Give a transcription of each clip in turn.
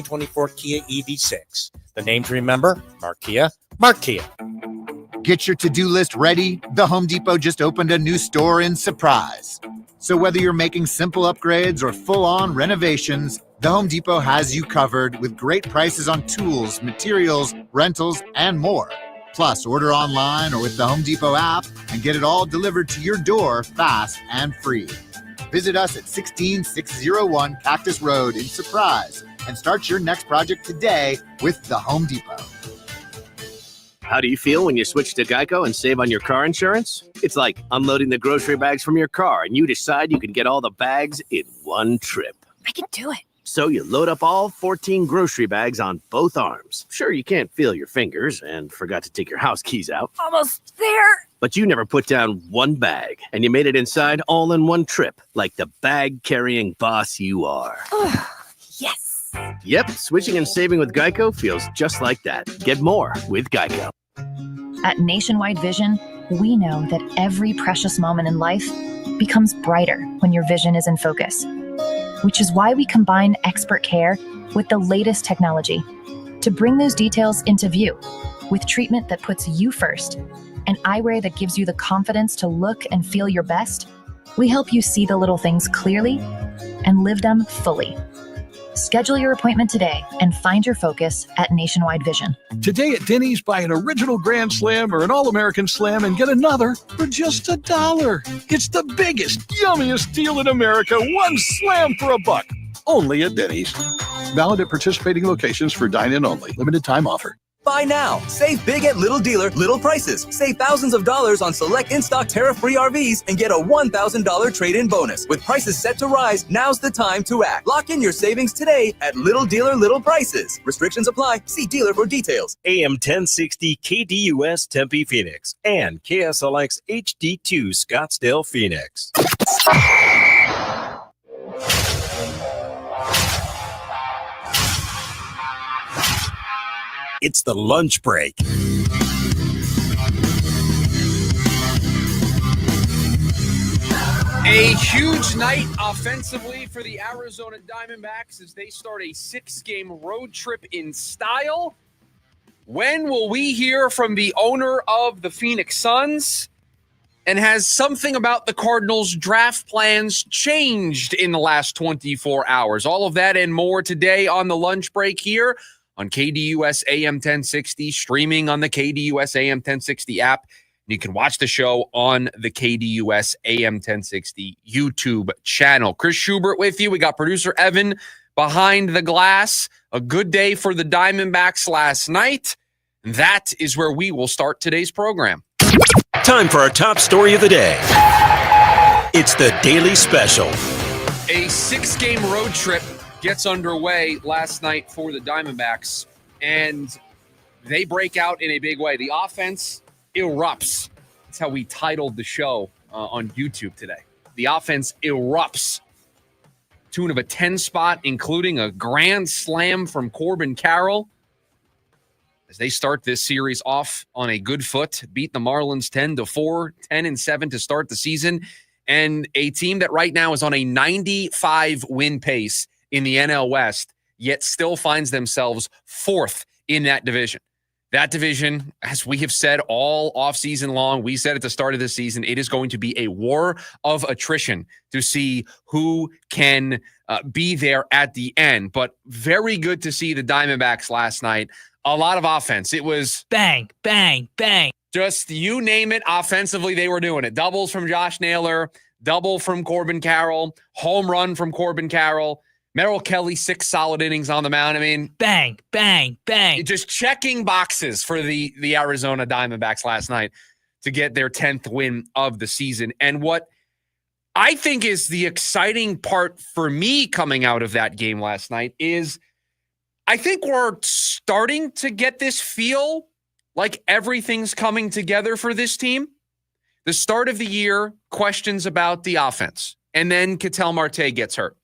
2024 Kia EV6. The name to remember, Mark Kia, Mark Kia. Get your to-do list ready. The Home Depot just opened a new store in Surprise. So whether you're making simple upgrades or full-on renovations, the Home Depot has you covered with great prices on tools, materials, rentals, and more. Plus, order online or with the Home Depot app and get it all delivered to your door fast and free. Visit us at 16601 Cactus Road in Surprise and start your next project today with the Home Depot. How do you feel when you switch to Geico and save on your car insurance? It's like unloading the grocery bags from your car and you decide you can get all the bags in one trip. I can do it. So you load up all 14 grocery bags on both arms. Sure, you can't feel your fingers and forgot to take your house keys out. Almost there. But you never put down one bag, and you made it inside all in one trip, like the bag-carrying boss you are. Yes. Yep, switching and saving with Geico feels just like that. Get more with Geico. At Nationwide Vision, we know that every precious moment in life becomes brighter when your vision is in focus, which is why we combine expert care with the latest technology to bring those details into view with treatment that puts you first and eyewear that gives you the confidence to look and feel your best. We help you see the little things clearly and live them fully. Schedule your appointment today and find your focus at Nationwide Vision. Today at Denny's, buy an original Grand Slam or an All-American Slam and get another for just $1. It's the biggest, yummiest deal in America. One Slam for $1. Only at Denny's. Valid at participating locations for dine-in only. Limited time offer. Buy now. Save big at Little Dealer, little prices. Save thousands of dollars on select in-stock tariff-free RVs and get a $1,000 trade-in bonus. With prices set to rise, now's the time to act. Lock in your savings today at Little Dealer, little prices. Restrictions apply. See dealer for details. AM 1060 KDUS Tempe, Phoenix, and KSLX HD2 Scottsdale, Phoenix. It's the lunch break. A huge night offensively for the Arizona Diamondbacks as they start a 6-game road trip in style. When will we hear from the owner of the Phoenix Suns? And has something about the Cardinals' draft plans changed in the last 24 hours? All of that and more today on the lunch break here on KDUS AM 1060, streaming on the KDUS AM 1060 app. You can watch the show on the KDUS AM 1060 YouTube channel. Chris Schubert with you. We got producer Evan behind the glass. A good day for the Diamondbacks last night. That is where we will start today's program. Time for our top story of the day. It's the Daily Special. A 6-game road trip gets underway last night for the Diamondbacks, and they break out in a big way. The offense erupts. That's how we titled the show on YouTube today. The offense erupts. Tune of a 10 spot, including a grand slam from Corbin Carroll, as they start this series off on a good foot, beat the Marlins 10-4, 10-7 to start the season, and a team that right now is on a 95 win pace in the NL West, yet still finds themselves 4th in that division. That division, as we have said all offseason long, we said at the start of the season, it is going to be a war of attrition to see who can be there at the end. But very good to see the Diamondbacks last night. A lot of offense. It was bang, bang, bang. Just you name it, offensively, they were doing it. Doubles from Josh Naylor, double from Corbin Carroll, home run from Corbin Carroll. Merrill Kelly, 6 solid innings on the mound. I mean, bang, bang, bang. Just checking boxes for the Arizona Diamondbacks last night to get their 10th win of the season. And what I think is the exciting part for me coming out of that game last night is I think we're starting to get this feel like everything's coming together for this team. The start of the year, questions about the offense. And then Ketel Marte gets hurt.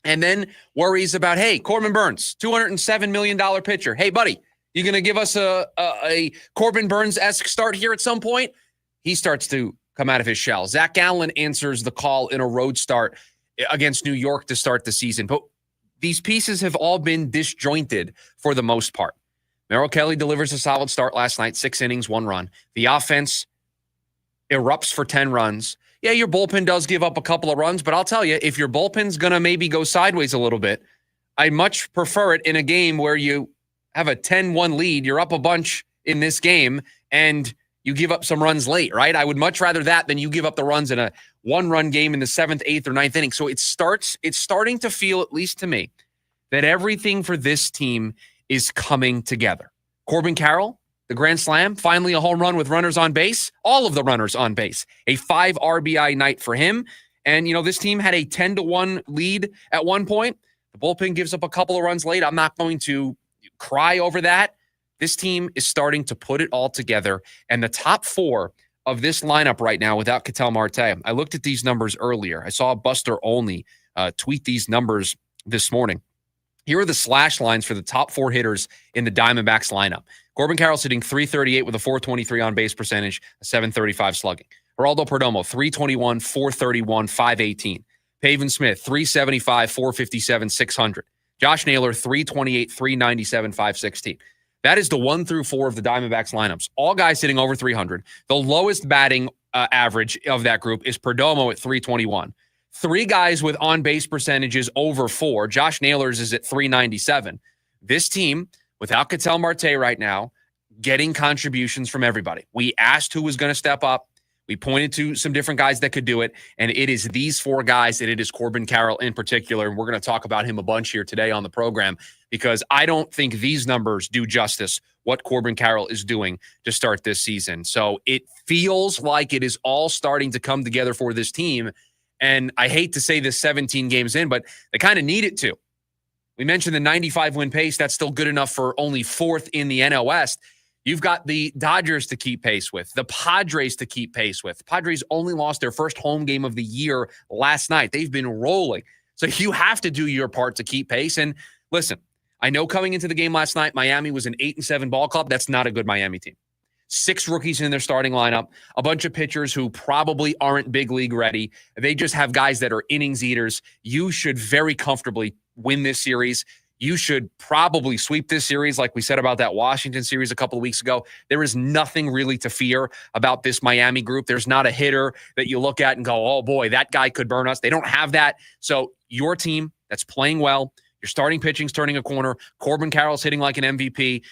And then worries about, hey, Corbin Burns, $207 million pitcher. Hey, buddy, you going to give us a Corbin Burns-esque start here at some point? He starts to come out of his shell. Zach Gallen answers the call in a road start against New York to start the season. But these pieces have all been disjointed for the most part. Merrill Kelly delivers a solid start last night, 6 innings, 1 run. The offense erupts for 10 runs. Yeah, your bullpen does give up a couple of runs, but I'll tell you, if your bullpen's going to maybe go sideways a little bit, I much prefer it in a game where you have a 10-1 lead, you're up a bunch in this game, and you give up some runs late, right? I would much rather that than you give up the runs in a 1-run game in the 7th, 8th, or 9th inning. So it's starting to feel, at least to me, that everything for this team is coming together. Corbin Carroll, the grand slam, finally a home run with runners on base, all of the runners on base, a 5 RBI night for him. And, this team had a 10-1 lead at one point. The bullpen gives up a couple of runs late. I'm not going to cry over that. This team is starting to put it all together. And the top 4 of this lineup right now without Ketel Marte, I looked at these numbers earlier. I saw Buster Olney tweet these numbers this morning. Here are the slash lines for the top 4 hitters in the Diamondbacks lineup. Corbin Carroll's hitting .338 with a .423 on-base percentage, a .735 slugging. Geraldo Perdomo, .321, .431, .518. Pavin Smith, .375, .457, .600. Josh Naylor, .328, .397, .516. That is the 1 through 4 of the Diamondbacks lineups. All guys hitting over 300. The lowest batting average of that group is Perdomo at .321. 3 guys with on-base percentages over 4. Josh Naylor's is at .397. This team, without Ketel Marte right now, getting contributions from everybody. We asked who was going to step up. We pointed to some different guys that could do it, and it is these 4 guys, and it is Corbin Carroll in particular, and we're going to talk about him a bunch here today on the program because I don't think these numbers do justice what Corbin Carroll is doing to start this season. So it feels like it is all starting to come together for this team, and I hate to say this 17 games in, but they kind of need it to. We mentioned the 95-win pace. That's still good enough for only 4th in the NL West. You've got the Dodgers to keep pace with, the Padres to keep pace with. The Padres only lost their first home game of the year last night. They've been rolling. So you have to do your part to keep pace. And listen, I know coming into the game last night, Miami was an 8-7 ball club. That's not a good Miami team. 6 rookies in their starting lineup, a bunch of pitchers who probably aren't big league ready. They just have guys that are innings eaters. You should very comfortably win this series. You should probably sweep this series like we said about that Washington series a couple of weeks ago. There is nothing really to fear about this Miami group. There's not a hitter that you look at and go, oh boy, that guy could burn us. They don't have that. So your team that's playing well, your starting pitching's turning a corner. Corbin Carroll's hitting like an MVP.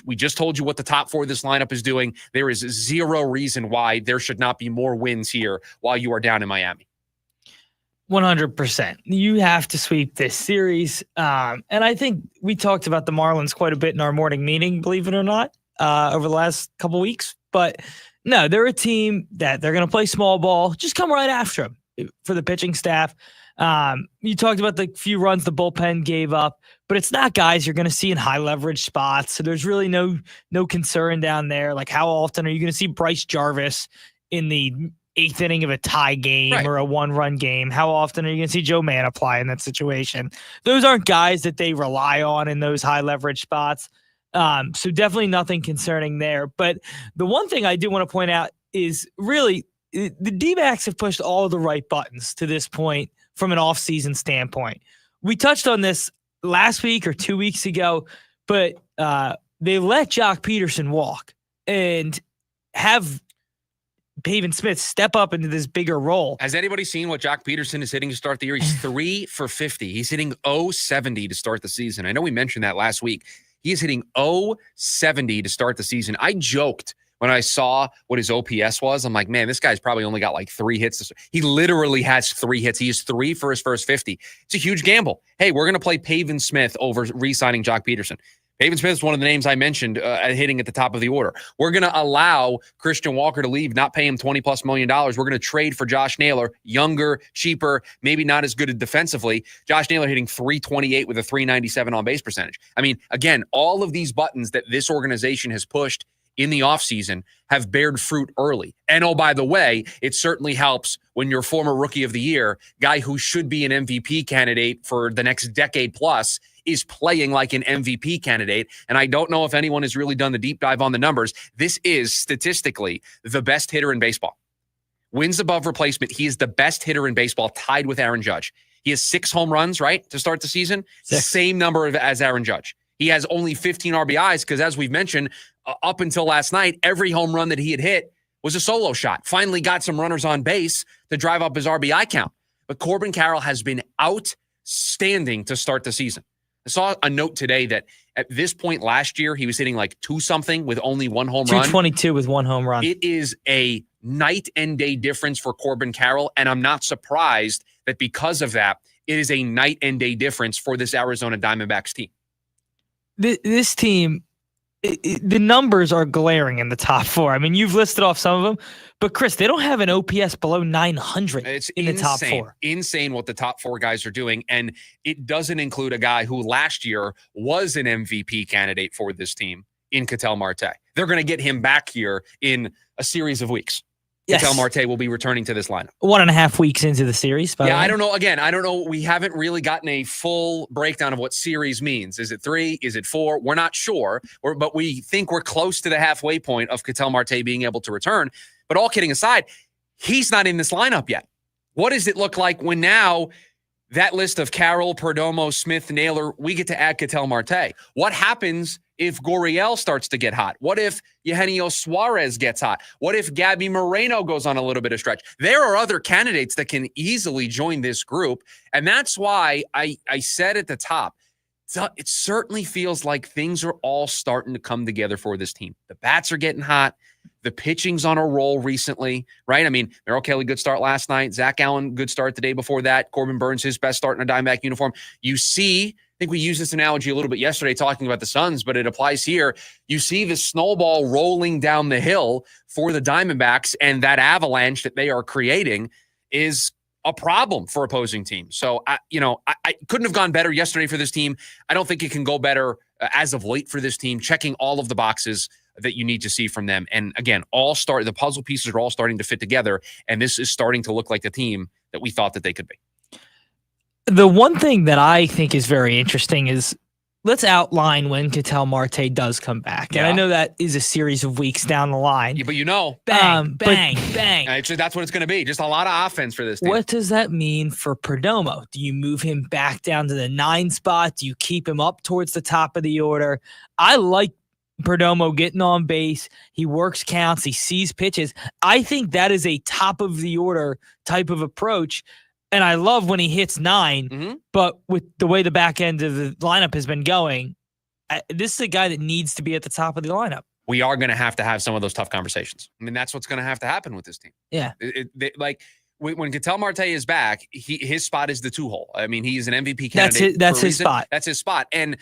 We just told you what the top 4 of this lineup is doing. There is zero reason why there should not be more wins here while you are down in Miami. 100%. You have to sweep this series. And I think we talked about the Marlins quite a bit in our morning meeting, believe it or not, over the last couple weeks. But no, they're a team that they're going to play small ball. Just come right after them for the pitching staff. You talked about the few runs the bullpen gave up, but it's not guys you're going to see in high leverage spots. So there's really no concern down there. Like how often are you going to see Bryce Jarvis in the 8th inning of a tie game or a 1-run game? How often are you going to see Joe Mann apply in that situation? Those aren't guys that they rely on in those high leverage spots. So definitely nothing concerning there. But the one thing I do want to point out is really the D-backs have pushed all of the right buttons to this point from an offseason standpoint. We touched on this last week or 2 weeks ago, but they let Jock Peterson walk and have Pavin Smith step up into this bigger role. Has anybody seen what Jock Peterson is hitting to start the year? He's 3 for 50. He's hitting .070 to start the season. I know we mentioned that last week. He is hitting .070 to start the season. I joked when I saw what his OPS was. I'm like, man, this guy's probably only got like 3 hits. He literally has 3 hits. He is 3 for his first 50. It's a huge gamble. Hey, we're going to play Pavin Smith over re-signing Jock Peterson. Pavin Smith is one of the names I mentioned hitting at the top of the order. We're going to allow Christian Walker to leave, not pay him $20+ million. We're going to trade for Josh Naylor, younger, cheaper, maybe not as good defensively. Josh Naylor hitting .328 with a .397 on base percentage. I mean, again, all of these buttons that this organization has pushed in the offseason have bared fruit early. And oh, by the way, it certainly helps when your former rookie of the year, guy who should be an MVP candidate for the next decade plus, is playing like an MVP candidate. And I don't know if anyone has really done the deep dive on the numbers. This is statistically the best hitter in baseball. Wins above replacement. He is the best hitter in baseball, tied with Aaron Judge. He has 6 home runs, right, to start the season. 6. Same number as Aaron Judge. He has only 15 RBIs because, as we've mentioned, up until last night, every home run that he had hit was a solo shot. Finally got some runners on base to drive up his RBI count. But Corbin Carroll has been outstanding to start the season. I saw a note today that at this point last year, he was hitting like 2-something with only 1 home run. 222 with 1 home run. It is a night and day difference for Corbin Carroll, and I'm not surprised that because of that, it is a night and day difference for this Arizona Diamondbacks team. This team, the numbers are glaring in the top 4. I mean, you've listed off some of them, but Chris, they don't have an OPS below 900 it's in insane, the top 4. Insane what the top 4 guys are doing, and it doesn't include a guy who last year was an MVP candidate for this team in Ketel Marte. They're going to get him back here in a series of weeks. Yes. Ketel Marte will be returning to this lineup. 1.5 weeks into the series. Yeah, I don't know. Again, I don't know. We haven't really gotten a full breakdown of what series means. Is it 3? Is it 4? We're not sure. But we think we're close to the halfway point of Ketel Marte being able to return. But all kidding aside, he's not in this lineup yet. What does it look like when now that list of Carroll, Perdomo, Smith, Naylor, we get to add Ketel Marte? What happens if Gurriel starts to get hot? What if Eugenio Suarez gets hot? What if Gabby Moreno goes on a little bit of stretch? There are other candidates that can easily join this group. And that's why I said at the top, it certainly feels like things are all starting to come together for this team. The bats are getting hot. The pitching's on a roll recently, right? I mean, Merrill Kelly, good start last night. Zach Allen, good start the day before that. Corbin Burns, his best start in a Diamondback uniform. You see, I think we used this analogy a little bit yesterday talking about the Suns, but it applies here. You see the snowball rolling down the hill for the Diamondbacks, and that avalanche that they are creating is a problem for opposing teams. So, I couldn't have gone better yesterday for this team. I don't think it can go better as of late for this team, checking all of the boxes that you need to see from them. And again, the puzzle pieces are all starting to fit together, and this is starting to look like the team that we thought that they could be. The one thing that I think is very interesting is let's outline when Ketel Marte does come back. Yeah. And I know that is a series of weeks down the line. Yeah, but bang, bang. Actually, that's what it's going to be. Just a lot of offense for this team. What does that mean for Perdomo? Do you move him back down to the 9 spot? Do you keep him up towards the top of the order? I like Perdomo getting on base. He works counts. He sees pitches. I think that is a top of the order type of approach. And I love when he hits 9, but with the way the back end of the lineup has been going, this is a guy that needs to be at the top of the lineup. We are going to have some of those tough conversations. I mean, that's what's going to have to happen with this team. Yeah. When Ketel Marte is back, his spot is the 2-hole. I mean, he's an MVP candidate. That's his spot. That's his spot. And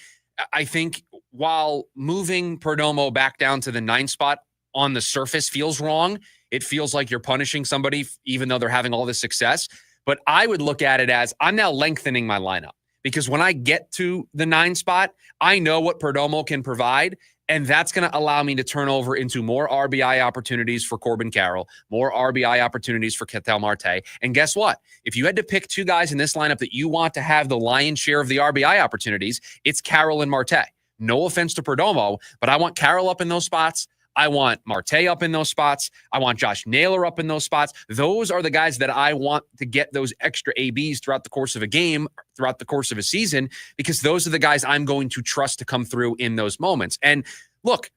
I think while moving Perdomo back down to the 9 spot on the surface feels wrong, it feels like you're punishing somebody even though they're having all this success. But I would look at it as I'm now lengthening my lineup because when I get to the 9 spot, I know what Perdomo can provide, and that's going to allow me to turn over into more RBI opportunities for Corbin Carroll, more RBI opportunities for Ketel Marte. And guess what? If you had to pick 2 guys in this lineup that you want to have the lion's share of the RBI opportunities, it's Carroll and Marte. No offense to Perdomo, but I want Carroll up in those spots. I want Marte up in those spots. I want Josh Naylor up in those spots. Those are the guys that I want to get those extra ABs throughout the course of a game, throughout the course of a season, because those are the guys I'm going to trust to come through in those moments. And look,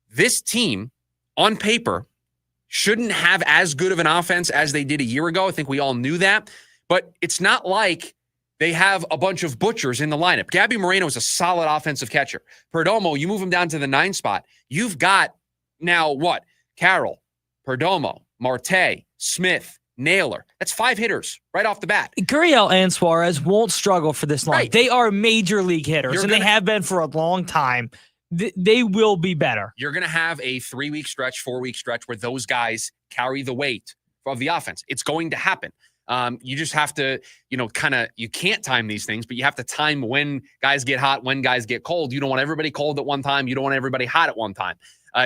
this team on paper shouldn't have as good of an offense as they did a year ago. I think we all knew that, but it's not like they have a bunch of butchers in the lineup. Gabby Moreno is a solid offensive catcher. Perdomo, you move him down to the 9 spot. You've got now what? Carroll, Perdomo, Marte, Smith, Naylor. That's 5 hitters right off the bat. Gurriel and Suarez won't struggle for this long. Right. They are major league hitters, they have been for a long time. They will be better. You're going to have a 3-week stretch, 4-week stretch where those guys carry the weight of the offense. It's going to happen. You just have to, you can't time these things, but you have to time when guys get hot, when guys get cold. You don't want everybody cold at one time. You don't want everybody hot at one time.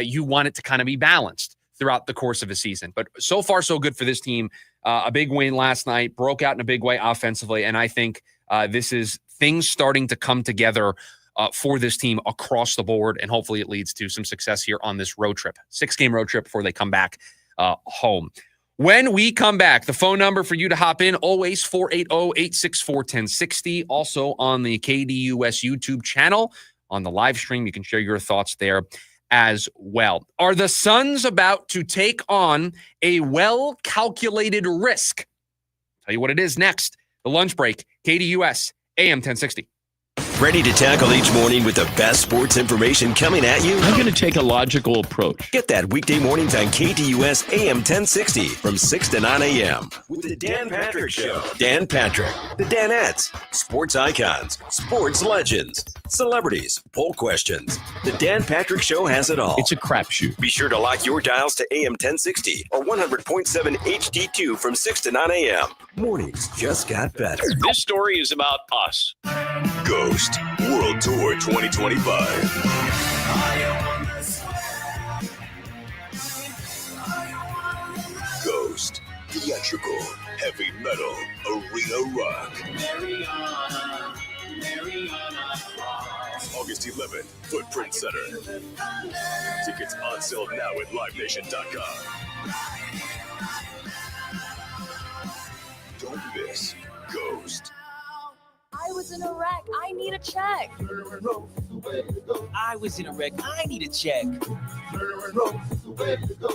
You want it to kind of be balanced throughout the course of a season. But so far, so good for this team. A big win last night, broke out in a big way offensively. And I think this is things starting to come together for this team across the board. And hopefully it leads to some success here on this road trip. 6-game road trip before they come back home. When we come back, the phone number for you to hop in, always 480-864-1060. Also on the KDUS YouTube channel, on the live stream, you can share your thoughts there as well. Are the Suns about to take on a well-calculated risk? Tell you what it is next. The lunch break, KDUS, AM 1060. Ready to tackle each morning with the best sports information coming at you? I'm going to take a logical approach. Get that weekday mornings on KDUS AM 1060 from 6 to 9 a.m. with the Dan Patrick Show. Dan Patrick, the Danettes, sports icons, sports legends, celebrities, poll questions. The Dan Patrick Show has it all. It's a crapshoot. Be sure to lock your dials to AM 1060 or 100.7 HD2 from 6 to 9 a.m. Mornings just got better. This story is about us. Ghost World Tour 2025. Ghost Theatrical Heavy Metal Arena Rock. August 11th, Footprint Center. Tickets on sale now at livenation.com. Don't miss Ghost. I was in a wreck. I need a check. I was in a wreck. I need a check.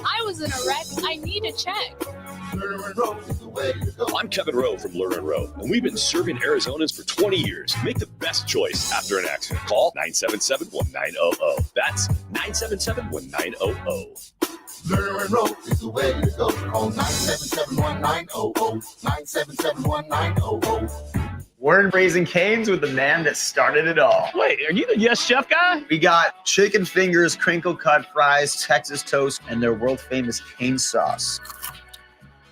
I was in a wreck. I need a check. I'm Kevin Rowe from Lerner & Rowe, and we've been serving Arizonans for 20 years. Make the best choice after an accident. Call 977-1900. That's 977-1900. Lerner & Rowe is the way to go. Call 977-1900. 977-1900. We're in Raising Cane's with the man that started it all. Wait, are you the Yes Chef guy? We got chicken fingers, crinkle cut fries, Texas toast, and their world famous cane sauce.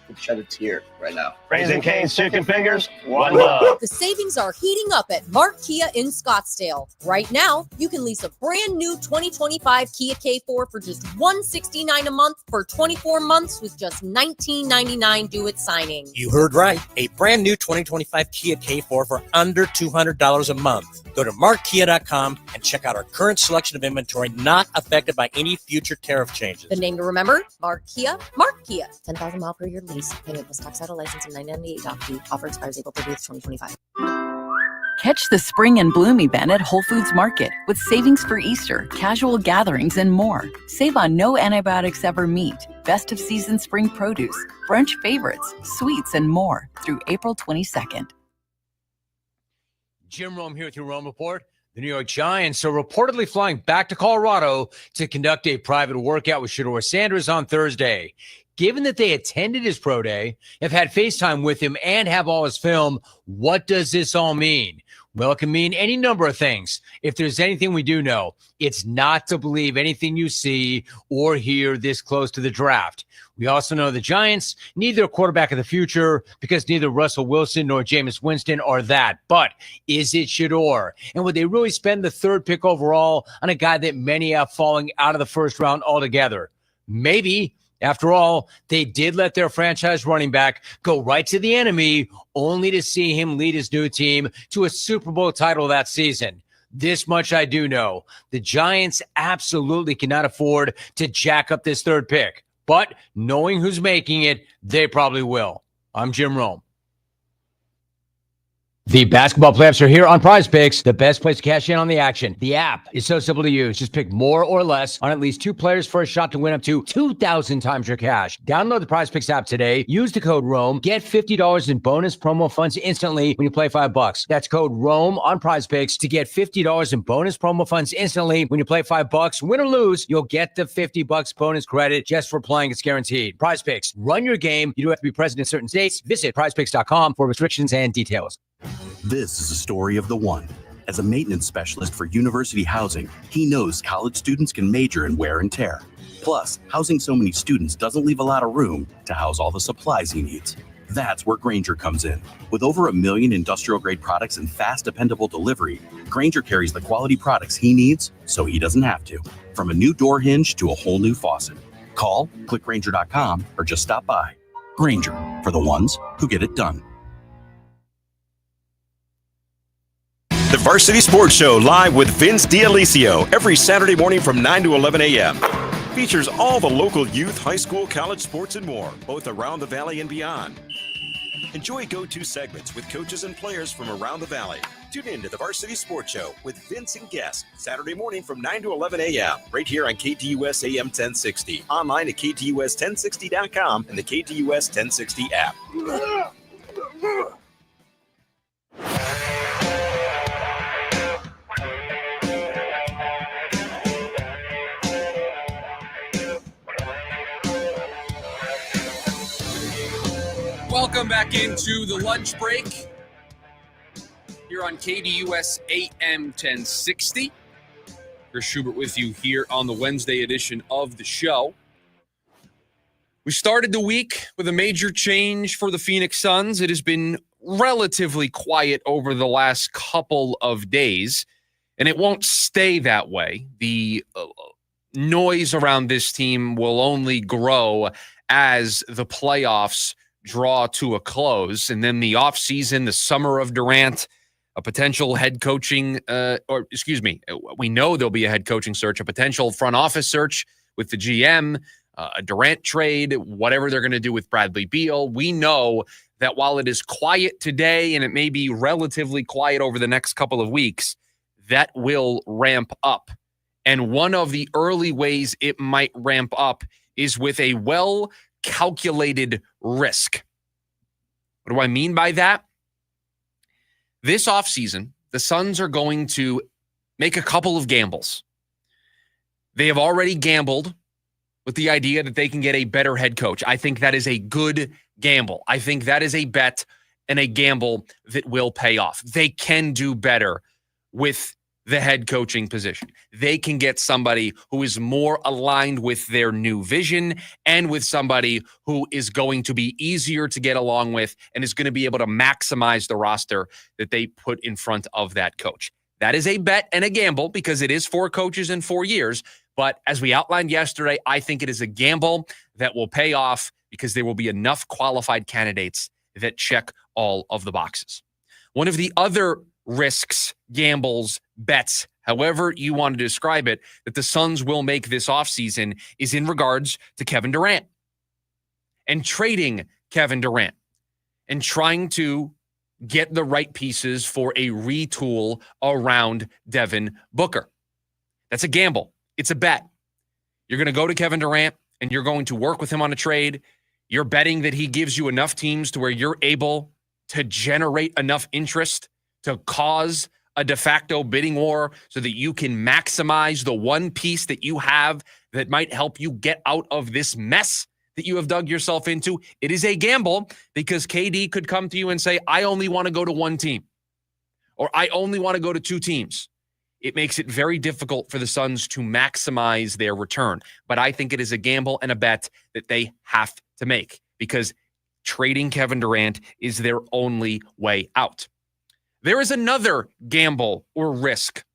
We'll shed a tear right now. Raising Cane's chicken fingers, one love. The savings are heating up at Mark Kia in Scottsdale. Right now, you can lease a brand new 2025 Kia K4 for just $169 a month for 24 months with just $19.99 due at signing. You heard right. A brand new 2025 Kia K4 for under $200 a month. Go to markkia.com and check out our current selection of inventory not affected by any future tariff changes. The name to remember, Mark Kia. Mark Kia. 10,000 mile per year lease. Payment plus tax title license and $998 doc fee. Offer expires April 30th, 2025. Catch the Spring and Bloom event at Whole Foods Market with savings for Easter, casual gatherings, and more. Save on no antibiotics ever meat, best of season spring produce, brunch favorites, sweets, and more through April 22nd. Jim Rome here with your Rome Report. The New York Giants are reportedly flying back to Colorado to conduct a private workout with Shedeur Sanders on Thursday. Given that they attended his pro day, have had FaceTime with him, and have all his film, what does this all mean? Well, it can mean any number of things. If there's anything we do know, it's not to believe anything you see or hear this close to the draft. We also know the Giants need their quarterback of the future because neither Russell Wilson nor Jameis Winston are that. But is it Shedeur? And would they really spend the third pick overall on a guy that many have falling out of the first round altogether? Maybe. After all, they did let their franchise running back go right to the enemy, only to see him lead his new team to a Super Bowl title that season. This much I do know. The Giants absolutely cannot afford to jack up this third pick. But knowing who's making it, they probably will. I'm Jim Rome. The basketball playoffs are here on Prize Picks, the best place to cash in on the action. The app is so simple to use. Just pick more or less on at least two players for a shot to win up to 2,000 times your cash. Download the Prize Picks app today. Use the code ROME. Get $50 in bonus promo funds instantly when you play $5. That's code ROME on Prize Picks to get $50 in bonus promo funds instantly when you play $5. Win or lose, you'll get the $50 bonus credit just for playing. It's guaranteed. Prize Picks. Run your game. You do have to be present in certain states. Visit prizepicks.com for restrictions and details. This is a story of the one. As a maintenance specialist for university housing, he knows college students can major in wear and tear. Plus, housing so many students doesn't leave a lot of room to house all the supplies he needs. That's where Grainger comes in. With over 1 million industrial-grade products and fast, dependable delivery, Grainger carries the quality products he needs so he doesn't have to. From a new door hinge to a whole new faucet. Call, click Grainger.com, or just stop by. Grainger, for the ones who get it done. The Varsity Sports Show live with Vince D'Alessio every Saturday morning from 9 to 11 a.m. Features all the local youth, high school, college sports, and more, both around the Valley and beyond. Enjoy go-to segments with coaches and players from around the Valley. Tune in to the Varsity Sports Show with Vince and guests, Saturday morning from 9 to 11 a.m. right here on KTUS AM 1060. Online at KTUS1060.com and the KTUS 1060 app. Welcome back into the lunch break here on KDUS AM 1060. Chris Schubert with you here on the Wednesday edition of the show. We started the week with a major change for the Phoenix Suns. It has been relatively quiet over the last couple of days, and it won't stay that way. The noise around this team will only grow as the playoffs draw to a close, and then the offseason, the summer of Durant, a potential head coaching, we know there'll be a head coaching search, a potential front office search with the GM, a Durant trade, whatever they're going to do with Bradley Beal. We know that while it is quiet today and it may be relatively quiet over the next couple of weeks, that will ramp up. And one of the early ways it might ramp up is with a well-calculated risk. What do I mean by that? This offseason, the Suns are going to make a couple of gambles. They have already gambled with the idea that they can get a better head coach. I think that is a good gamble. I think that is a bet and a gamble that will pay off. They can do better with the head coaching position. They can get somebody who is more aligned with their new vision and with somebody who is going to be easier to get along with and is going to be able to maximize the roster that they put in front of that coach. That is a bet and a gamble because it is 4 coaches in 4 years. But as we outlined yesterday, I think it is a gamble that will pay off because there will be enough qualified candidates that check all of the boxes. One of the other risks, gambles, bets, however you want to describe it, that the Suns will make this offseason is in regards to Kevin Durant and trading Kevin Durant and trying to get the right pieces for a retool around Devin Booker. That's a gamble. It's a bet. You're going to go to Kevin Durant and you're going to work with him on a trade. You're betting that he gives you enough teams to where you're able to generate enough interest to cause a de facto bidding war so that you can maximize the one piece that you have that might help you get out of this mess that you have dug yourself into. It is a gamble because KD could come to you and say, I only want to go to one team, or I only want to go to 2 teams. It makes it very difficult for the Suns to maximize their return. But I think it is a gamble and a bet that they have to make because trading Kevin Durant is their only way out. There is another gamble or risk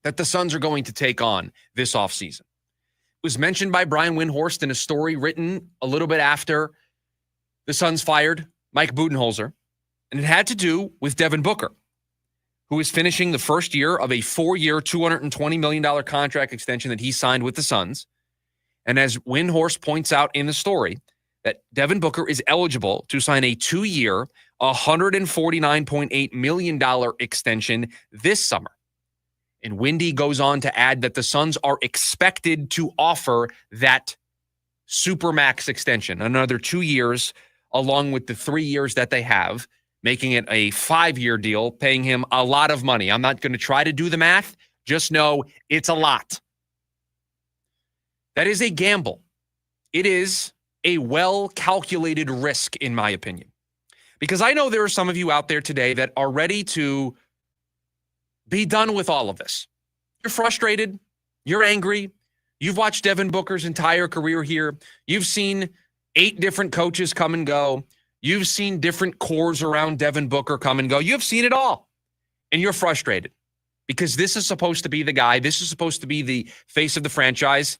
that the Suns are going to take on this offseason. It was mentioned by Brian Windhorst in a story written a little bit after the Suns fired Mike Budenholzer, and it had to do with Devin Booker, who is finishing the first year of a 4-year, $220 million contract extension that he signed with the Suns. And as Windhorst points out in the story, that Devin Booker is eligible to sign a 2-year, $149.8 million extension this summer. And Windy goes on to add that the Suns are expected to offer that supermax extension, another 2 years, along with the 3 years that they have, making it a 5-year deal, paying him a lot of money. I'm not going to try to do the math. Just know it's a lot. That is a gamble. It is a well-calculated risk, in my opinion. Because I know there are some of you out there today that are ready to be done with all of this. You're frustrated. You're angry. You've watched Devin Booker's entire career here. You've seen 8 different coaches come and go. You've seen different cores around Devin Booker come and go. You've seen it all. And you're frustrated because this is supposed to be the guy. This is supposed to be the face of the franchise.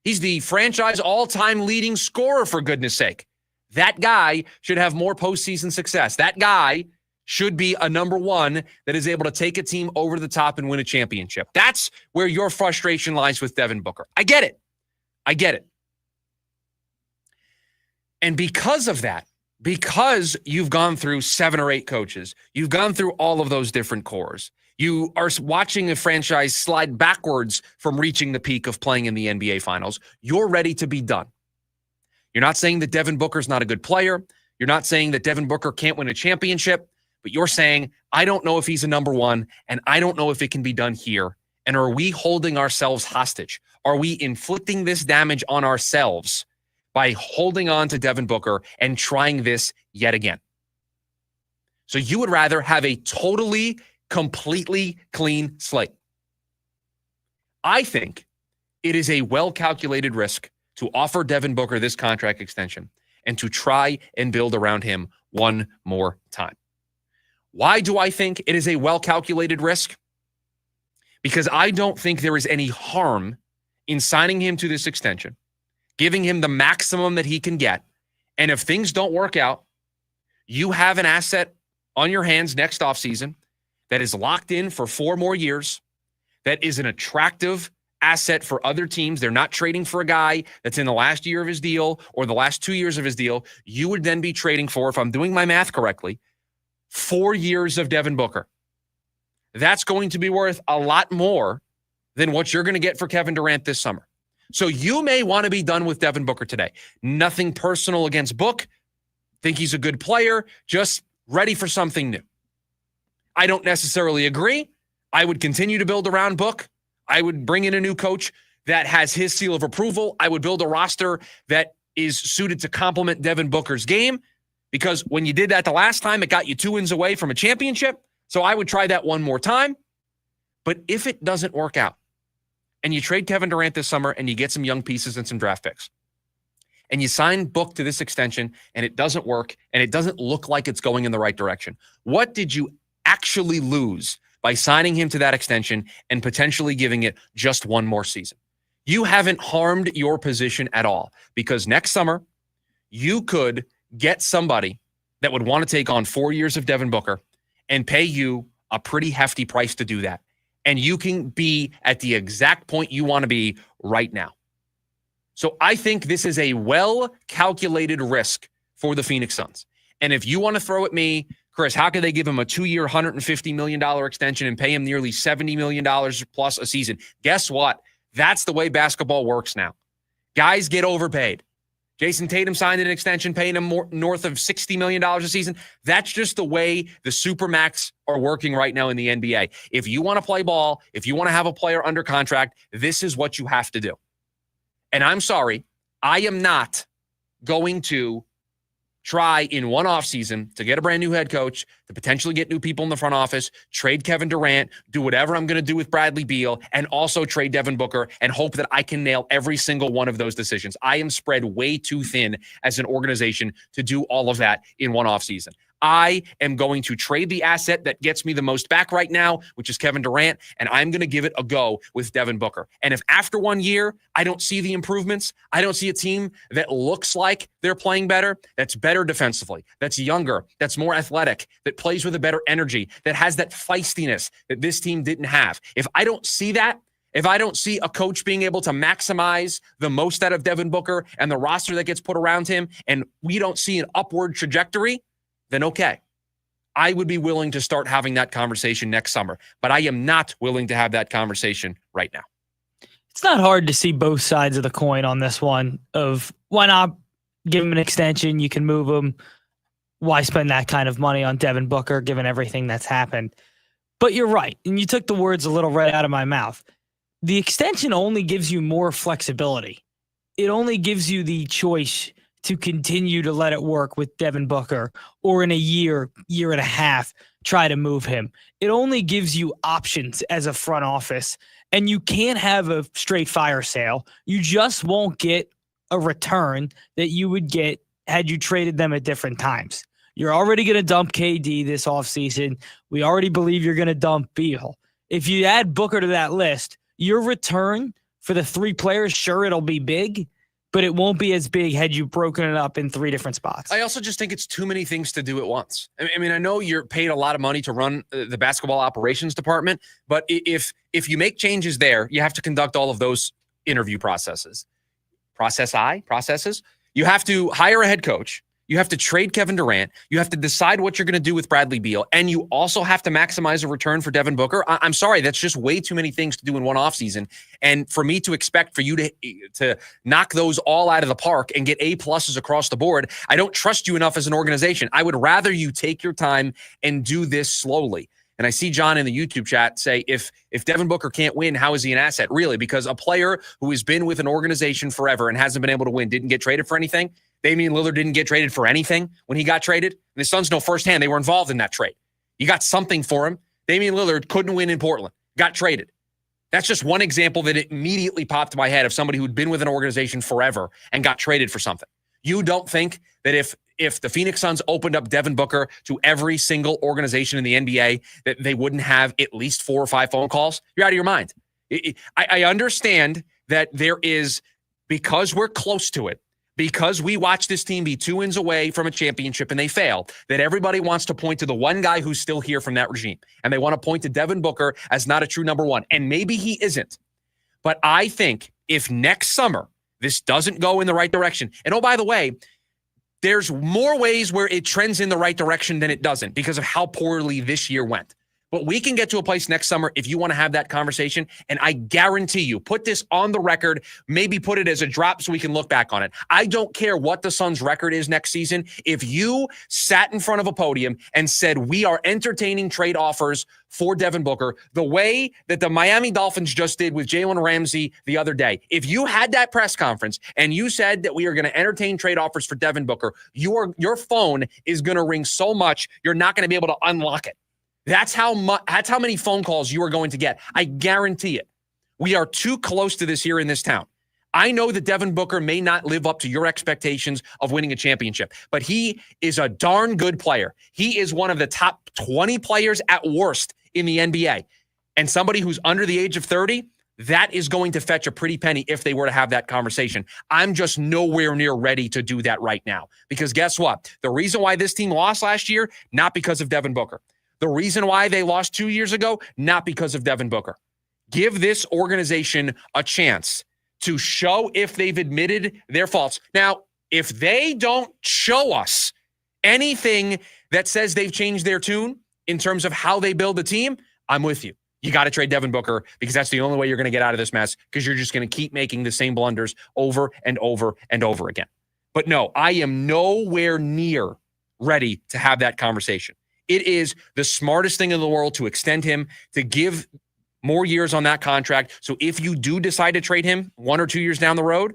He's the franchise all-time leading scorer, for goodness sake. That guy should have more postseason success. That guy should be a number 1 that is able to take a team over the top and win a championship. That's where your frustration lies with Devin Booker. I get it. I get it. And because of that, because you've gone through 7 or 8 coaches, you've gone through all of those different cores, you are watching a franchise slide backwards from reaching the peak of playing in the NBA Finals, you're ready to be done. You're not saying that Devin Booker's not a good player. You're not saying that Devin Booker can't win a championship, but you're saying, I don't know if he's a number one, and I don't know if it can be done here. And are we holding ourselves hostage? Are we inflicting this damage on ourselves by holding on to Devin Booker and trying this yet again? So you would rather have a totally, completely clean slate. I think it is a well-calculated risk to offer Devin Booker this contract extension and to try and build around him one more time. Why do I think it is a well-calculated risk? Because I don't think there is any harm in signing him to this extension, giving him the maximum that he can get. And if things don't work out, you have an asset on your hands next offseason that is locked in for 4 more years, that is an attractive asset for other teams. They're not trading for a guy that's in the last year of his deal or the last 2 years of his deal. You would then be trading for, if I'm doing my math correctly, 4 years of Devin Booker. That's going to be worth a lot more than what you're going to get for Kevin Durant this summer. So you may want to be done with Devin Booker today. Nothing personal against Book. Think he's a good player, just ready for something new. I don't necessarily agree. I would continue to build around Book. I would bring in a new coach that has his seal of approval. I would build a roster that is suited to complement Devin Booker's game, because when you did that the last time, it got you 2 wins away from a championship. So I would try that one more time. But if it doesn't work out and you trade Kevin Durant this summer and you get some young pieces and some draft picks and you sign Book to this extension and it doesn't work and it doesn't look like it's going in the right direction, what did you actually lose by signing him to that extension and potentially giving it just one more season? You haven't harmed your position at all, because next summer you could get somebody that would want to take on 4 years of Devin Booker and pay you a pretty hefty price to do that. And you can be at the exact point you want to be right now. So I think this is a well-calculated risk for the Phoenix Suns. And if you want to throw at me, Chris, how could they give him a 2-year, $150 million extension and pay him nearly $70 million plus a season? Guess what? That's the way basketball works now. Guys get overpaid. Jason Tatum signed an extension, paying him more, north of $60 million a season. That's just the way the Supermax are working right now in the NBA. If you want to play ball, if you want to have a player under contract, this is what you have to do. And I'm sorry, I am not going to try in one offseason to get a brand new head coach, to potentially get new people in the front office, trade Kevin Durant, do whatever I'm going to do with Bradley Beal, and also trade Devin Booker and hope that I can nail every single one of those decisions. I am spread way too thin as an organization to do all of that in one offseason. I am going to trade the asset that gets me the most back right now, which is Kevin Durant, and I'm going to give it a go with Devin Booker. And if after 1 year, I don't see the improvements, I don't see a team that looks like they're playing better, that's better defensively, that's younger, that's more athletic, that plays with a better energy, that has that feistiness that this team didn't have. If I don't see that, if I don't see a coach being able to maximize the most out of Devin Booker and the roster that gets put around him, and we don't see an upward trajectory, then okay, I would be willing to start having that conversation next summer. But I am not willing to have that conversation right now. It's not hard to see both sides of the coin on this one of why not give him an extension? You can move him. Why spend that kind of money on Devin Booker given everything that's happened? But you're right. And you took the words a little right out of my mouth. The extension only gives you more flexibility. It only gives you the choice to continue to let it work with Devin Booker, or in a year and a half, try to move him. It only gives you options as a front office, and you can't have a straight fire sale. You just won't get a return that you would get had you traded them at different times. You're already going to dump KD this offseason. We already believe you're going to dump Beal. If you add Booker to that list, your return for the 3 players, sure, it'll be big, but it won't be as big had you broken it up in 3 different spots. I also just think it's too many things to do at once. I mean, I know you're paid a lot of money to run the basketball operations department, but if you make changes there, you have to conduct all of those interview processes. processes. You have to hire a head coach. You have to trade Kevin Durant. You have to decide what you're going to do with Bradley Beal. And you also have to maximize a return for Devin Booker. I'm sorry, that's just way too many things to do in one offseason. And for me to expect for you to knock those all out of the park and get A-pluses across the board, I don't trust you enough as an organization. I would rather you take your time and do this slowly. And I see John in the YouTube chat say, if Devin Booker can't win, how is he an asset? Really, because a player who has been with an organization forever and hasn't been able to win didn't get traded for anything. Damian Lillard didn't get traded for anything when he got traded. And the Suns know firsthand they were involved in that trade. You got something for him. Damian Lillard couldn't win in Portland, got traded. That's just one example that immediately popped to my head of somebody who'd been with an organization forever and got traded for something. You don't think that if the Phoenix Suns opened up Devin Booker to every single organization in the NBA, that they wouldn't have at least 4 or 5 phone calls? You're out of your mind. I understand that there is, because we're close to it, because we watched this team be 2 wins away from a championship and they fail, that everybody wants to point to the one guy who's still here from that regime. And they want to point to Devin Booker as not a true number one. And maybe he isn't. But I think if next summer this doesn't go in the right direction, and oh, by the way, there's more ways where it trends in the right direction than it doesn't because of how poorly this year went. But we can get to a place next summer if you want to have that conversation. And I guarantee you, put this on the record, maybe put it as a drop so we can look back on it. I don't care what the Suns' record is next season. If you sat in front of a podium and said, we are entertaining trade offers for Devin Booker, the way that the Miami Dolphins just did with Jalen Ramsey the other day, if you had that press conference and you said that we are going to entertain trade offers for Devin Booker, your phone is going to ring so much, you're not going to be able to unlock it. That's how many phone calls you are going to get. I guarantee it. We are too close to this here in this town. I know that Devin Booker may not live up to your expectations of winning a championship, but he is a darn good player. He is one of the top 20 players at worst in the NBA. And somebody who's under the age of 30, that is going to fetch a pretty penny if they were to have that conversation. I'm just nowhere near ready to do that right now. Because guess what? The reason why this team lost last year, not because of Devin Booker. The reason why they lost 2 years ago, not because of Devin Booker. Give this organization a chance to show if they've admitted their faults. Now, if they don't show us anything that says they've changed their tune in terms of how they build a team, I'm with you. You got to trade Devin Booker because that's the only way you're going to get out of this mess, because you're just going to keep making the same blunders over and over and over again. But no, I am nowhere near ready to have that conversation. It is the smartest thing in the world to extend him, to give more years on that contract. So if you do decide to trade him 1 or 2 years down the road,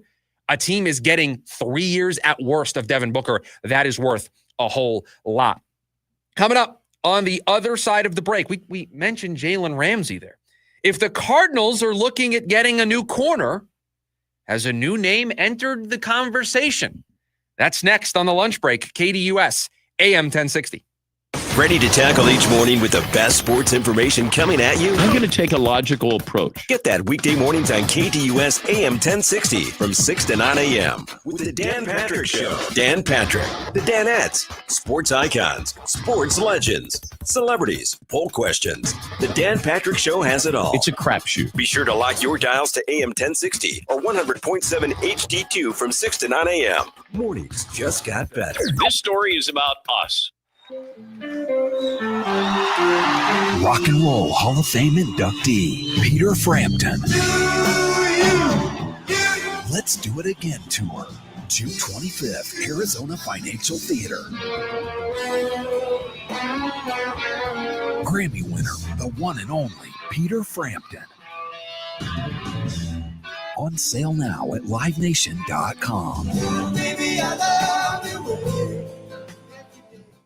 a team is getting 3 years at worst of Devin Booker. That is worth a whole lot. Coming up on the other side of the break, we mentioned Jalen Ramsey there. If the Cardinals are looking at getting a new corner, has a new name entered the conversation? That's next on the lunch break. KDUS AM 1060. Ready to tackle each morning with the best sports information coming at you? I'm going to take a logical approach. Get that weekday mornings on KDUS AM 1060 from 6 to 9 a.m. with the Dan Patrick Show. Dan Patrick, the Danettes, sports icons, sports legends, celebrities, poll questions. The Dan Patrick Show has it all. It's a crapshoot. Be sure to lock your dials to AM 1060 or 100.7 HD2 from 6 to 9 a.m. Mornings just got better. This story is about us. Rock and Roll Hall of Fame inductee, Peter Frampton. Let's Do It Again tour, June 25th, Arizona Financial Theater. Grammy winner, the one and only Peter Frampton. On sale now at livenation.com.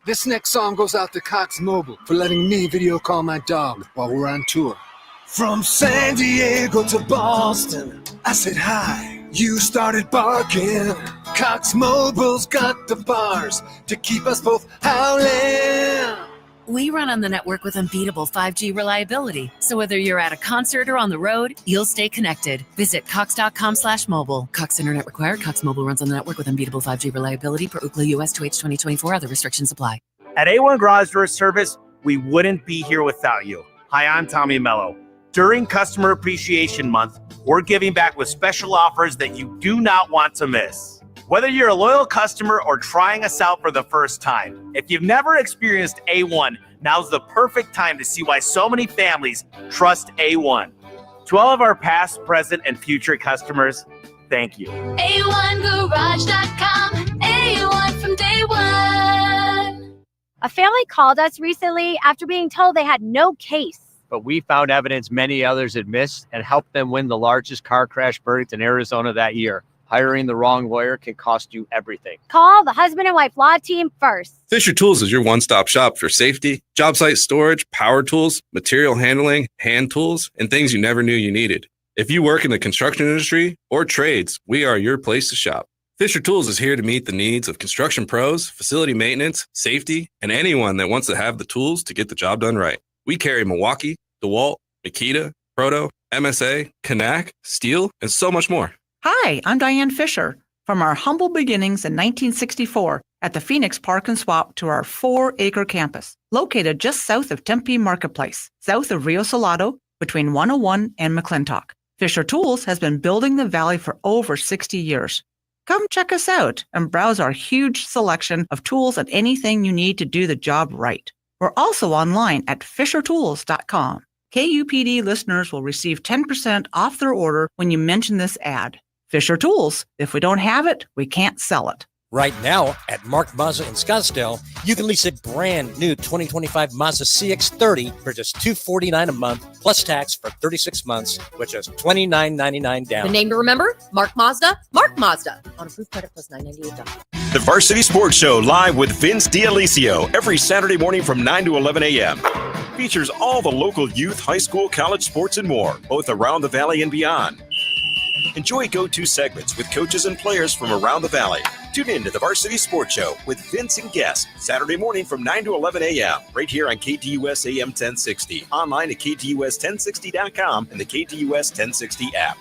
This next song goes out to Cox Mobile for letting me video call my dog while we're on tour. From San Diego to Boston, I said hi, you started barking. Cox Mobile's got the bars to keep us both howling. We run on the network with unbeatable 5G reliability. So whether you're at a concert or on the road, you'll stay connected. Visit cox.com/mobile. Cox Internet required. Cox Mobile runs on the network with unbeatable 5G reliability per Ookla US 2H 2024. Other restrictions apply. At A1 Garage Door Service, we wouldn't be here without you. Hi, I'm Tommy Mello. During Customer Appreciation Month, we're giving back with special offers that you do not want to miss. Whether you're a loyal customer or trying us out for the first time, if you've never experienced A1, now's the perfect time to see why so many families trust A1. To all of our past, present, and future customers, thank you. A1Garage.com. A1 from day one. A family called us recently after being told they had no case. But we found evidence many others had missed and helped them win the largest car crash verdict in Arizona that year. Hiring the wrong lawyer can cost you everything. Call the husband and wife law team first. Fisher Tools is your one-stop shop for safety, job site storage, power tools, material handling, hand tools, and things you never knew you needed. If you work in the construction industry or trades, we are your place to shop. Fisher Tools is here to meet the needs of construction pros, facility maintenance, safety, and anyone that wants to have the tools to get the job done right. We carry Milwaukee, DeWalt, Makita, Proto, MSA, Knack, Steel, and so much more. Hi, I'm Diane Fisher. From our humble beginnings in 1964 at the Phoenix Park and Swap to our 4-acre campus, located just south of Tempe Marketplace, south of Rio Salado, between 101 and McClintock. Fisher Tools has been building the valley for over 60 years. Come check us out and browse our huge selection of tools and anything you need to do the job right. We're also online at fishertools.com. KUPD listeners will receive 10% off their order when you mention this ad. Fisher Tools. If we don't have it, we can't sell it. Right now, at Mark Mazda in Scottsdale, you can lease a brand new 2025 Mazda CX-30 for just $249 a month, plus tax for 36 months, which is $29.99 down. The name to remember? Mark Mazda. Mark Mazda. On approved credit plus $998. The Varsity Sports Show live with Vince D'Alicio every Saturday morning from 9 to 11 a.m. Features all the local youth, high school, college sports, and more, both around the Valley and beyond. Enjoy go-to segments with coaches and players from around the Valley. Tune in to the Varsity Sports Show with Vince and guests Saturday morning from 9 to 11 a.m. right here on KTUS AM 1060. Online at KTUS1060.com and the KTUS 1060 app.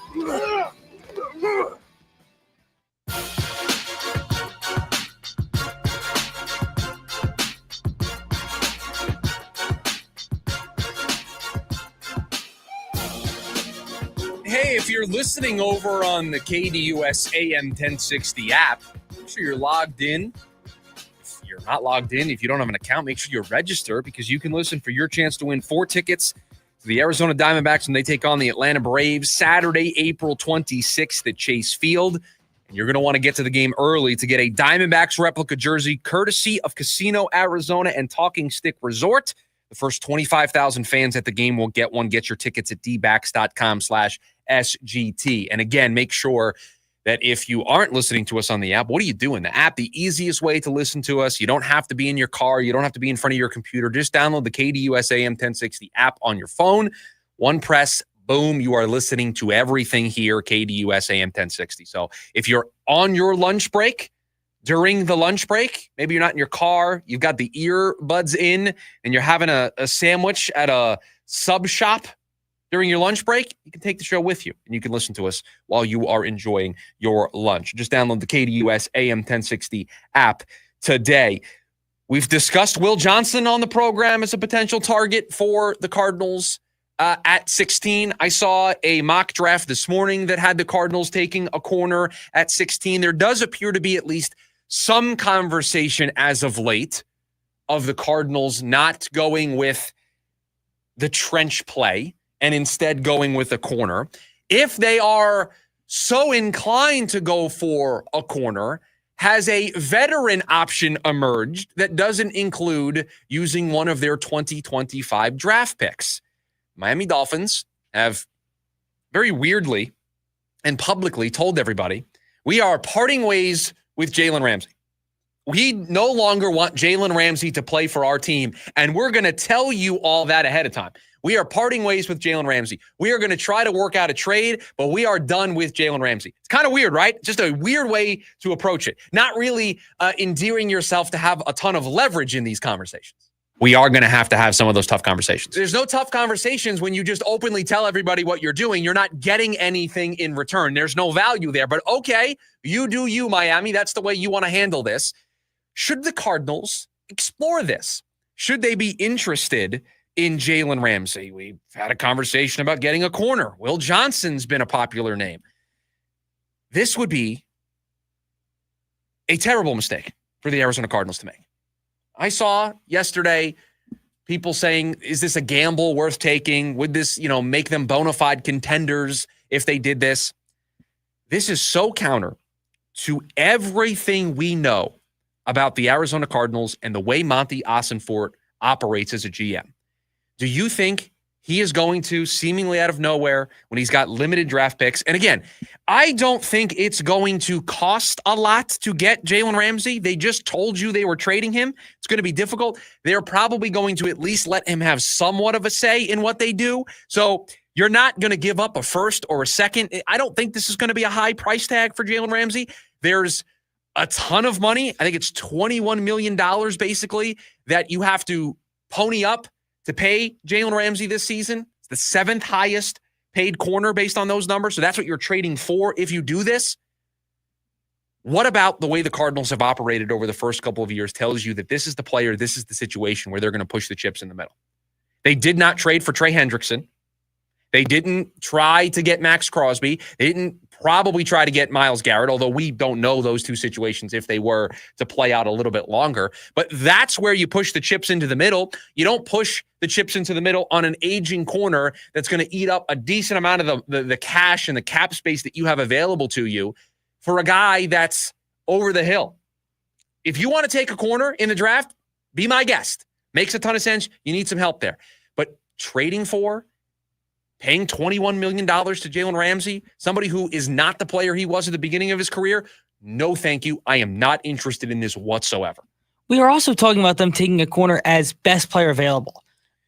Hey, if you're listening over on the KDUS AM 1060 app, make sure you're logged in. If you're not logged in, if you don't have an account, make sure you're registered because you can listen for your chance to win 4 tickets to the Arizona Diamondbacks when they take on the Atlanta Braves Saturday, April 26th at Chase Field. And you're going to want to get to the game early to get a Diamondbacks replica jersey courtesy of Casino Arizona and Talking Stick Resort. The first 25,000 fans at the game will get one. Get your tickets at dbacks.com/SGT. And again, make sure that if you aren't listening to us on the app, what are you doing? The app, the easiest way to listen to us. You don't have to be in your car. You don't have to be in front of your computer. Just download the KDUS AM 1060 app on your phone. One press, boom, you are listening to everything here, KDUS AM 1060. So if you're on your lunch break, during the lunch break, maybe you're not in your car, you've got the earbuds in, and you're having a sandwich at a sub shop during your lunch break, you can take the show with you, and you can listen to us while you are enjoying your lunch. Just download the KDUS AM 1060 app today. We've discussed Will Johnson on the program as a potential target for the Cardinals at 16. I saw a mock draft this morning that had the Cardinals taking a corner at 16. There does appear to be at least some conversation as of late of the Cardinals not going with the trench play and instead going with a corner. If they are so inclined to go for a corner, has a veteran option emerged that doesn't include using one of their 2025 draft picks? Miami Dolphins have very weirdly and publicly told everybody, we are parting ways with Jalen Ramsey. We no longer want Jalen Ramsey to play for our team, and we're going to tell you all that ahead of time. We are parting ways with Jalen Ramsey. We are going to try to work out a trade, but we are done with Jalen Ramsey. It's kind of weird, right? Just a weird way to approach it. Not really endearing yourself to have a ton of leverage in these conversations. We are going to have some of those tough conversations. There's no tough conversations when you just openly tell everybody what you're doing. You're not getting anything in return. There's no value there. But okay, you do you, Miami. That's the way you want to handle this. Should the Cardinals explore this? Should they be interested in Jalen Ramsey. We've had a conversation about getting a corner. Will Johnson's been a popular name. This would be a terrible mistake for the Arizona Cardinals to make. I saw yesterday people saying, is this a gamble worth taking? Would this, make them bona fide contenders if they did this? This is so counter to everything we know about the Arizona Cardinals and the way Monty Ossenfort operates as a GM. Do you think he is going to, seemingly out of nowhere, when he's got limited draft picks? And again, I don't think it's going to cost a lot to get Jalen Ramsey. They just told you they were trading him. It's going to be difficult. They're probably going to at least let him have somewhat of a say in what they do. So you're not going to give up a first or a second. I don't think this is going to be a high price tag for Jalen Ramsey. There's a ton of money. I think it's $21 million basically that you have to pony up to pay Jalen Ramsey this season. It's the 7th highest paid corner based on those numbers. So that's what you're trading for if you do this. What about the way the Cardinals have operated over the first couple of years tells you that this is the player, this is the situation where they're going to push the chips in the middle. They did not trade for Trey Hendrickson. They didn't try to get Max Crosby. They didn't probably try to get Myles Garrett, although we don't know those two situations if they were to play out a little bit longer. But that's where you push the chips into the middle. You don't push the chips into the middle on an aging corner that's going to eat up a decent amount of the cash and the cap space that you have available to you for a guy that's over the hill. If you want to take a corner in the draft, be my guest. Makes a ton of sense. You need some help there. But trading for, paying $21 million to Jalen Ramsey, somebody who is not the player he was at the beginning of his career, no thank you. I am not interested in this whatsoever. We are also talking about them taking a corner as best player available.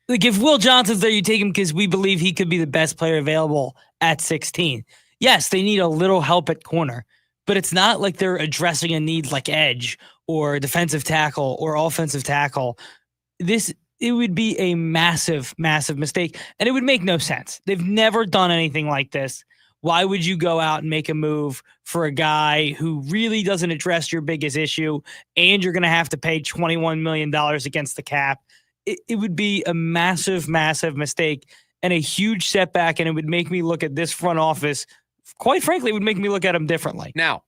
Like if Will Johnson's there, you take him because we believe he could be the best player available at 16. Yes, they need a little help at corner, but it's not like they're addressing a need like edge or defensive tackle or offensive tackle. It would be a massive, massive mistake, and it would make no sense. They've never done anything like this. Why would you go out and make a move for a guy who really doesn't address your biggest issue, and you're going to have to pay $21 million against the cap? It would be a massive, massive mistake and a huge setback, and it would make me look at this front office. Quite frankly, it would make me look at them differently. Now,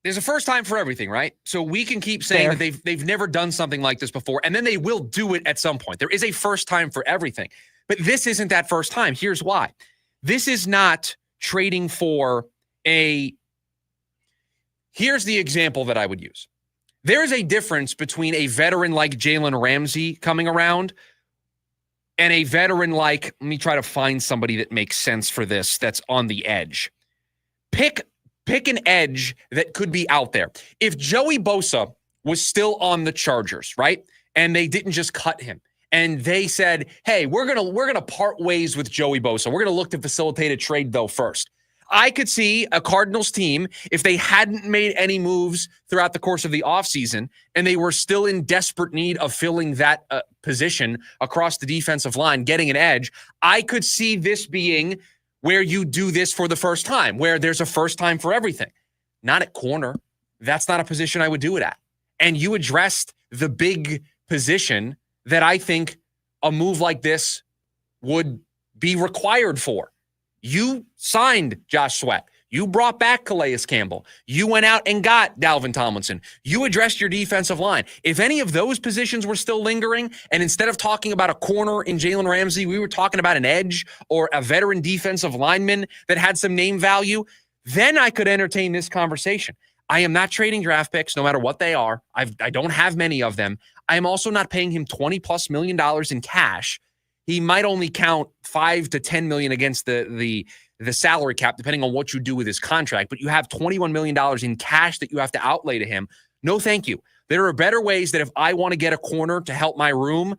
there's a first time for everything, right? So we can keep saying that they've never done something like this before, and then they will do it at some point. There is a first time for everything. But this isn't that first time. Here's why. This is not trading for here's the example that I would use. There is a difference between a veteran like Jalen Ramsey coming around and a veteran like, let me try to find somebody that makes sense for this that's on the edge. Pick an edge that could be out there. If Joey Bosa was still on the Chargers, right? And they didn't just cut him. And they said, hey, we're gonna part ways with Joey Bosa. We're gonna look to facilitate a trade though first. I could see a Cardinals team, if they hadn't made any moves throughout the course of the offseason and they were still in desperate need of filling that position across the defensive line, getting an edge, I could see this being where you do this for the first time, where there's a first time for everything. Not at corner. That's not a position I would do it at. And you addressed the big position that I think a move like this would be required for. You signed Josh Sweat. You brought back Calais Campbell. You went out and got Dalvin Tomlinson. You addressed your defensive line. If any of those positions were still lingering, and instead of talking about a corner in Jalen Ramsey, we were talking about an edge or a veteran defensive lineman that had some name value, then I could entertain this conversation. I am not trading draft picks, no matter what they are. I don't have many of them. I am also not paying him $20+ million in cash. He might only count $5 to $10 million against the salary cap, depending on what you do with his contract. But you have $21 million in cash that you have to outlay to him. No, thank you. There are better ways that if I want to get a corner to help my room,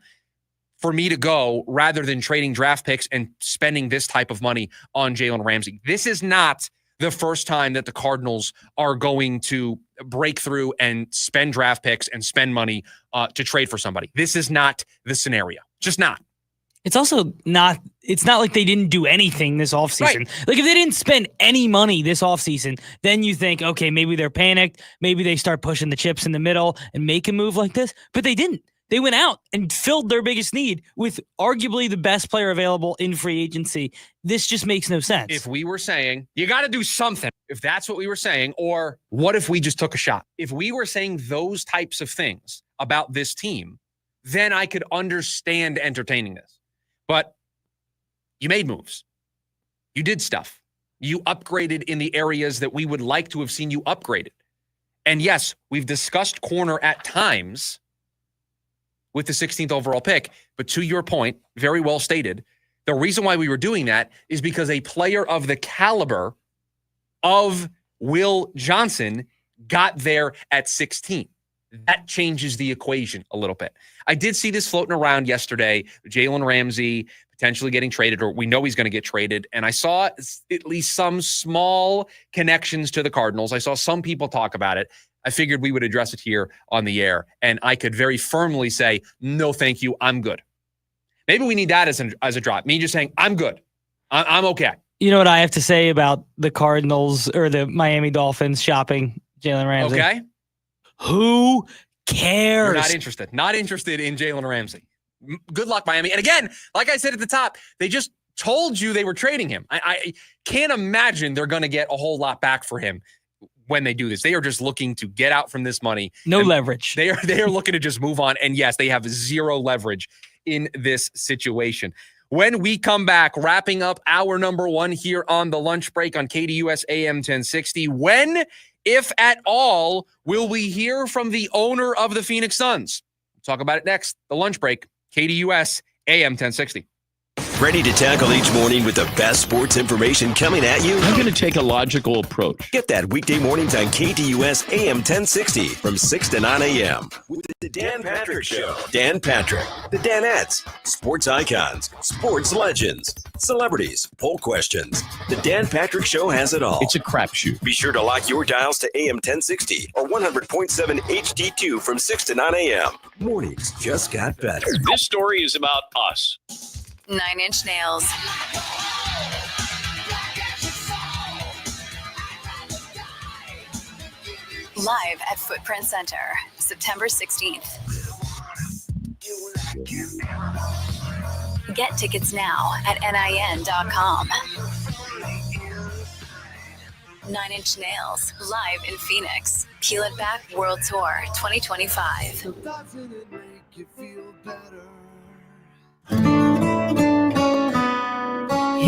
for me to go rather than trading draft picks and spending this type of money on Jalen Ramsey. This is not the first time that the Cardinals are going to break through and spend draft picks and spend money to trade for somebody. This is not the scenario. Just not. It's also not, it's not like they didn't do anything this offseason. Right. Like if they didn't spend any money this offseason, then you think, okay, maybe they're panicked. Maybe they start pushing the chips in the middle and make a move like this. But they didn't. They went out and filled their biggest need with arguably the best player available in free agency. This just makes no sense. If we were saying, you got to do something, if that's what we were saying, or what if we just took a shot? If we were saying those types of things about this team, then I could understand entertaining this. But you made moves. You did stuff. You upgraded in the areas that we would like to have seen you upgraded. And yes, we've discussed corner at times with the 16th overall pick. But to your point, very well stated, the reason why we were doing that is because a player of the caliber of Will Johnson got there at 16. That changes the equation a little bit. I did see this floating around yesterday, Jalen Ramsey potentially getting traded, or we know he's going to get traded. And I saw at least some small connections to the Cardinals. I saw some people talk about it. I figured we would address it here on the air, and I could very firmly say, no, thank you, I'm good. Maybe we need that as a drop. Me just saying, I'm good. I'm okay. You know what I have to say about the Cardinals or the Miami Dolphins shopping Jalen Ramsey? Okay. Who cares? We're not interested. Not interested in Jalen Ramsey. Good luck, Miami. And again, like I said at the top, they just told you they were trading him. I can't imagine they're going to get a whole lot back for him when they do this. They are just looking to get out from this money. No leverage. They are looking to just move on. And yes, they have zero leverage in this situation. When we come back, wrapping up hour number 1 here on the lunch break on KDUS AM 1060. When, if at all, will we hear from the owner of the Phoenix Suns? We'll talk about it next. The lunch break, KDUS AM 1060. Ready to tackle each morning with the best sports information coming at you? I'm going to take a logical approach. Get that weekday mornings on KDUS AM 1060 from 6 to 9 a.m. with the Dan Patrick Show. Dan Patrick, the Danettes, sports icons, sports legends, celebrities, poll questions. The Dan Patrick Show has it all. It's a crapshoot. Be sure to lock your dials to AM 1060 or 100.7 HD2 from 6 to 9 a.m. Mornings just got better. This story is about us. 9 Inch Nails. Live at Footprint Center, September 16th. Get tickets now at NIN.com. 9 Inch Nails, live in Phoenix. Peel It Back World Tour 2025.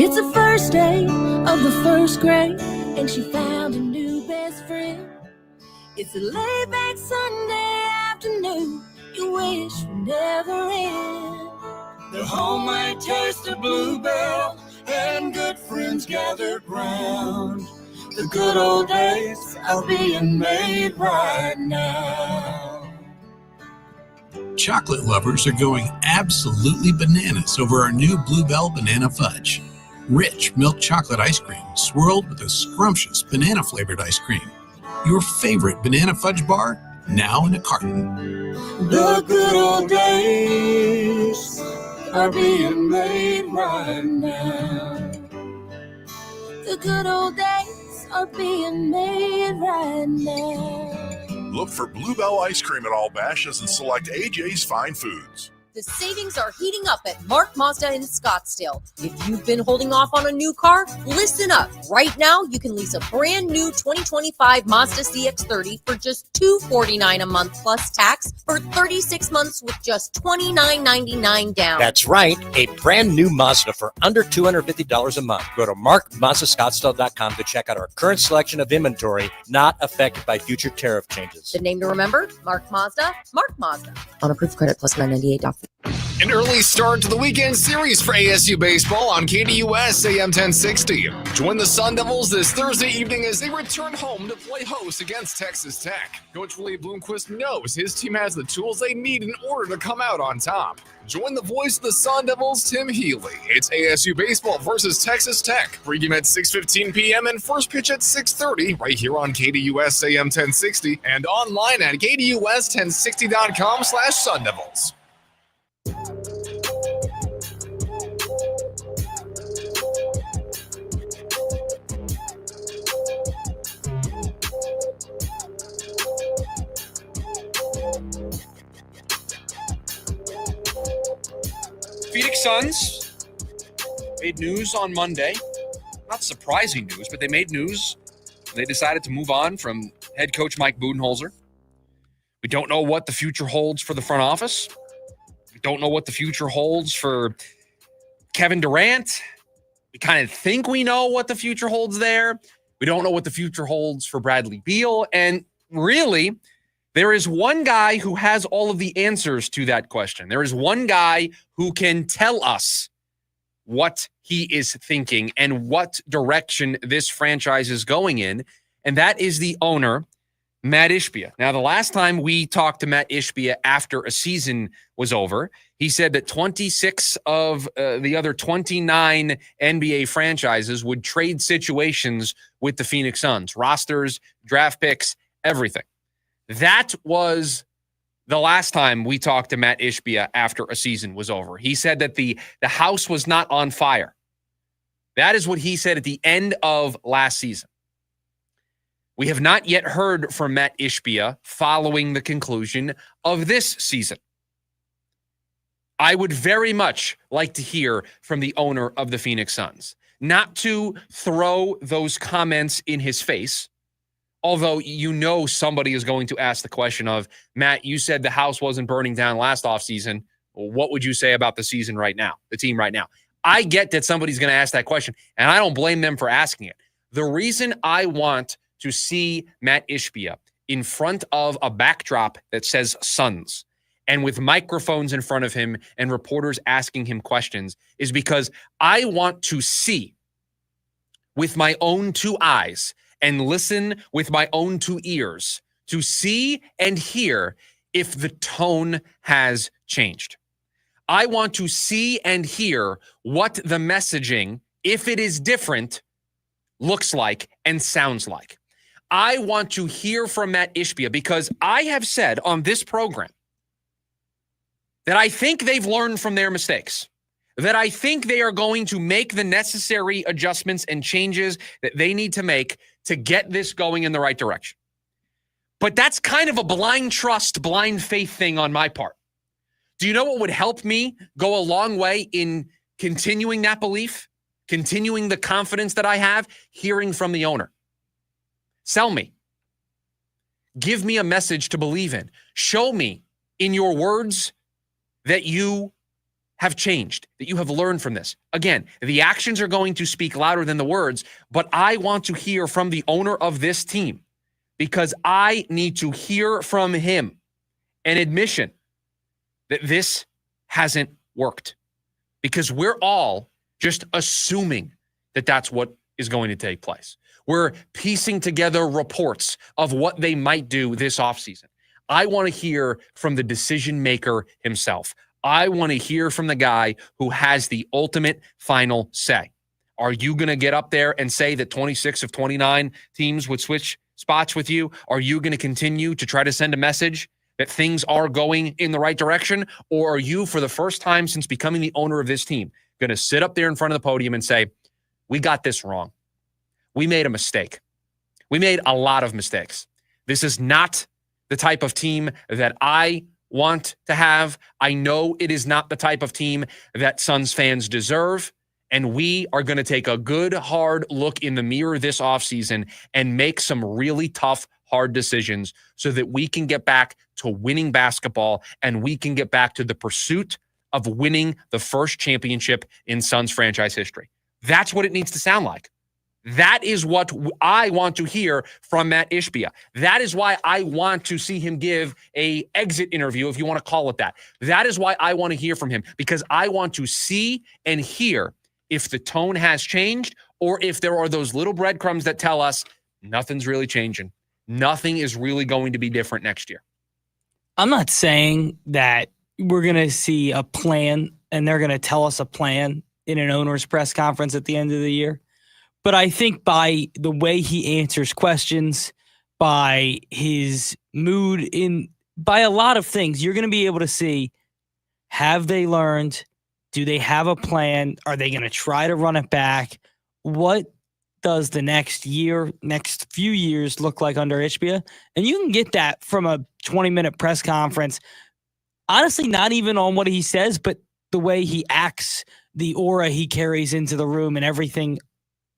It's the first day of the first grade, and she found a new best friend. It's a laid-back Sunday afternoon you wish would never end. The homemade taste of Bluebell and good friends gathered round. The good old days are being made right now. Chocolate lovers are going absolutely bananas over our new Bluebell Banana Fudge. Rich milk chocolate ice cream swirled with a scrumptious banana-flavored ice cream. Your favorite banana fudge bar, now in a carton. The good old days are being made right now. The good old days are being made right now. Look for Bluebell ice cream at all Bashes and select AJ's Fine Foods. The savings are heating up at Mark Mazda in Scottsdale. If you've been holding off on a new car, listen up. Right now, you can lease a brand new 2025 Mazda CX-30 for just $249 a month plus tax for 36 months with just $29.99 down. That's right, a brand new Mazda for under $250 a month. Go to markmazdascottsdale.com to check out our current selection of inventory not affected by future tariff changes. The name to remember, Mark Mazda, Mark Mazda. On approved credit plus $998. An early start to the weekend series for ASU baseball on KDUS AM 1060. Join the Sun Devils this Thursday evening as they return home to play host against Texas Tech. Coach Willie Bloomquist knows his team has the tools they need in order to come out on top. Join the voice of the Sun Devils, Tim Healy. It's ASU baseball versus Texas Tech. Pregame at 6:15 p.m. and first pitch at 6:30 right here on KDUS AM 1060 and online at KDUS1060.com/Sun Devils. Phoenix Suns made news on Monday. Not surprising news, but they made news. They decided to move on from head coach Mike Budenholzer. We don't know what the future holds for the front office. We don't know what the future holds for Kevin Durant. We kind of think we know what the future holds there. We don't know what the future holds for Bradley Beal. And really, there is one guy who has all of the answers to that question. There is one guy who can tell us what he is thinking and what direction this franchise is going in, and that is the owner, Matt Ishbia. Now, the last time we talked to Matt Ishbia after a season was over, he said that 26 of the other 29 NBA franchises would trade situations with the Phoenix Suns, rosters, draft picks, everything. That was the last time we talked to Matt Ishbia after a season was over. He said that the house was not on fire. That is what he said at the end of last season. We have not yet heard from Matt Ishbia following the conclusion of this season. I would very much like to hear from the owner of the Phoenix Suns. Not to throw those comments in his face, although you know somebody is going to ask the question of, Matt, you said the house wasn't burning down last offseason. Well, what would you say about the season right now, the team right now? I get that somebody's going to ask that question, and I don't blame them for asking it. The reason I want to see Matt Ishbia in front of a backdrop that says Suns and with microphones in front of him and reporters asking him questions is because I want to see with my own two eyes and listen with my own two ears to see and hear if the tone has changed. I want to see and hear what the messaging, if it is different, looks like and sounds like. I want to hear from Matt Ishbia because I have said on this program that I think they've learned from their mistakes, that I think they are going to make the necessary adjustments and changes that they need to make to get this going in the right direction. But that's kind of a blind trust, blind faith thing on my part. Do you know what would help me go a long way in continuing that belief, continuing the confidence that I have? Hearing from the owner. Sell me. Give me a message to believe in. Show me in your words that you have changed, that you have learned from this. Again, the actions are going to speak louder than the words, but I want to hear from the owner of this team because I need to hear from him an admission that this hasn't worked, because we're all just assuming that that's what is going to take place. We're piecing together reports of what they might do this offseason. I want to hear from the decision maker himself. I want to hear from the guy who has the ultimate final say. Are you going to get up there and say that 26 of 29 teams would switch spots with you? Are you going to continue to try to send a message that things are going in the right direction? Or are you, for the first time since becoming the owner of this team, going to sit up there in front of the podium and say, we got this wrong. We made a mistake. We made a lot of mistakes. This is not the type of team that I want to have. I know it is not the type of team that Suns fans deserve. And we are going to take a good, hard look in the mirror this offseason and make some really tough, hard decisions so that we can get back to winning basketball and we can get back to the pursuit of winning the first championship in Suns franchise history. That's what it needs to sound like. That is what I want to hear from Matt Ishbia. That is why I want to see him give an exit interview, if you want to call it that. That is why I want to hear from him, because I want to see and hear if the tone has changed or if there are those little breadcrumbs that tell us nothing's really changing. Nothing is really going to be different next year. I'm not saying that we're going to see a plan and they're going to tell us a plan in an owner's press conference at the end of the year. But I think by the way he answers questions, by his mood, by a lot of things, you're going to be able to see, have they learned? Do they have a plan? Are they going to try to run it back? What does the next few years look like under Ishbia? And you can get that from a 20-minute press conference. Honestly, not even on what he says, but the way he acts, the aura he carries into the room, and everything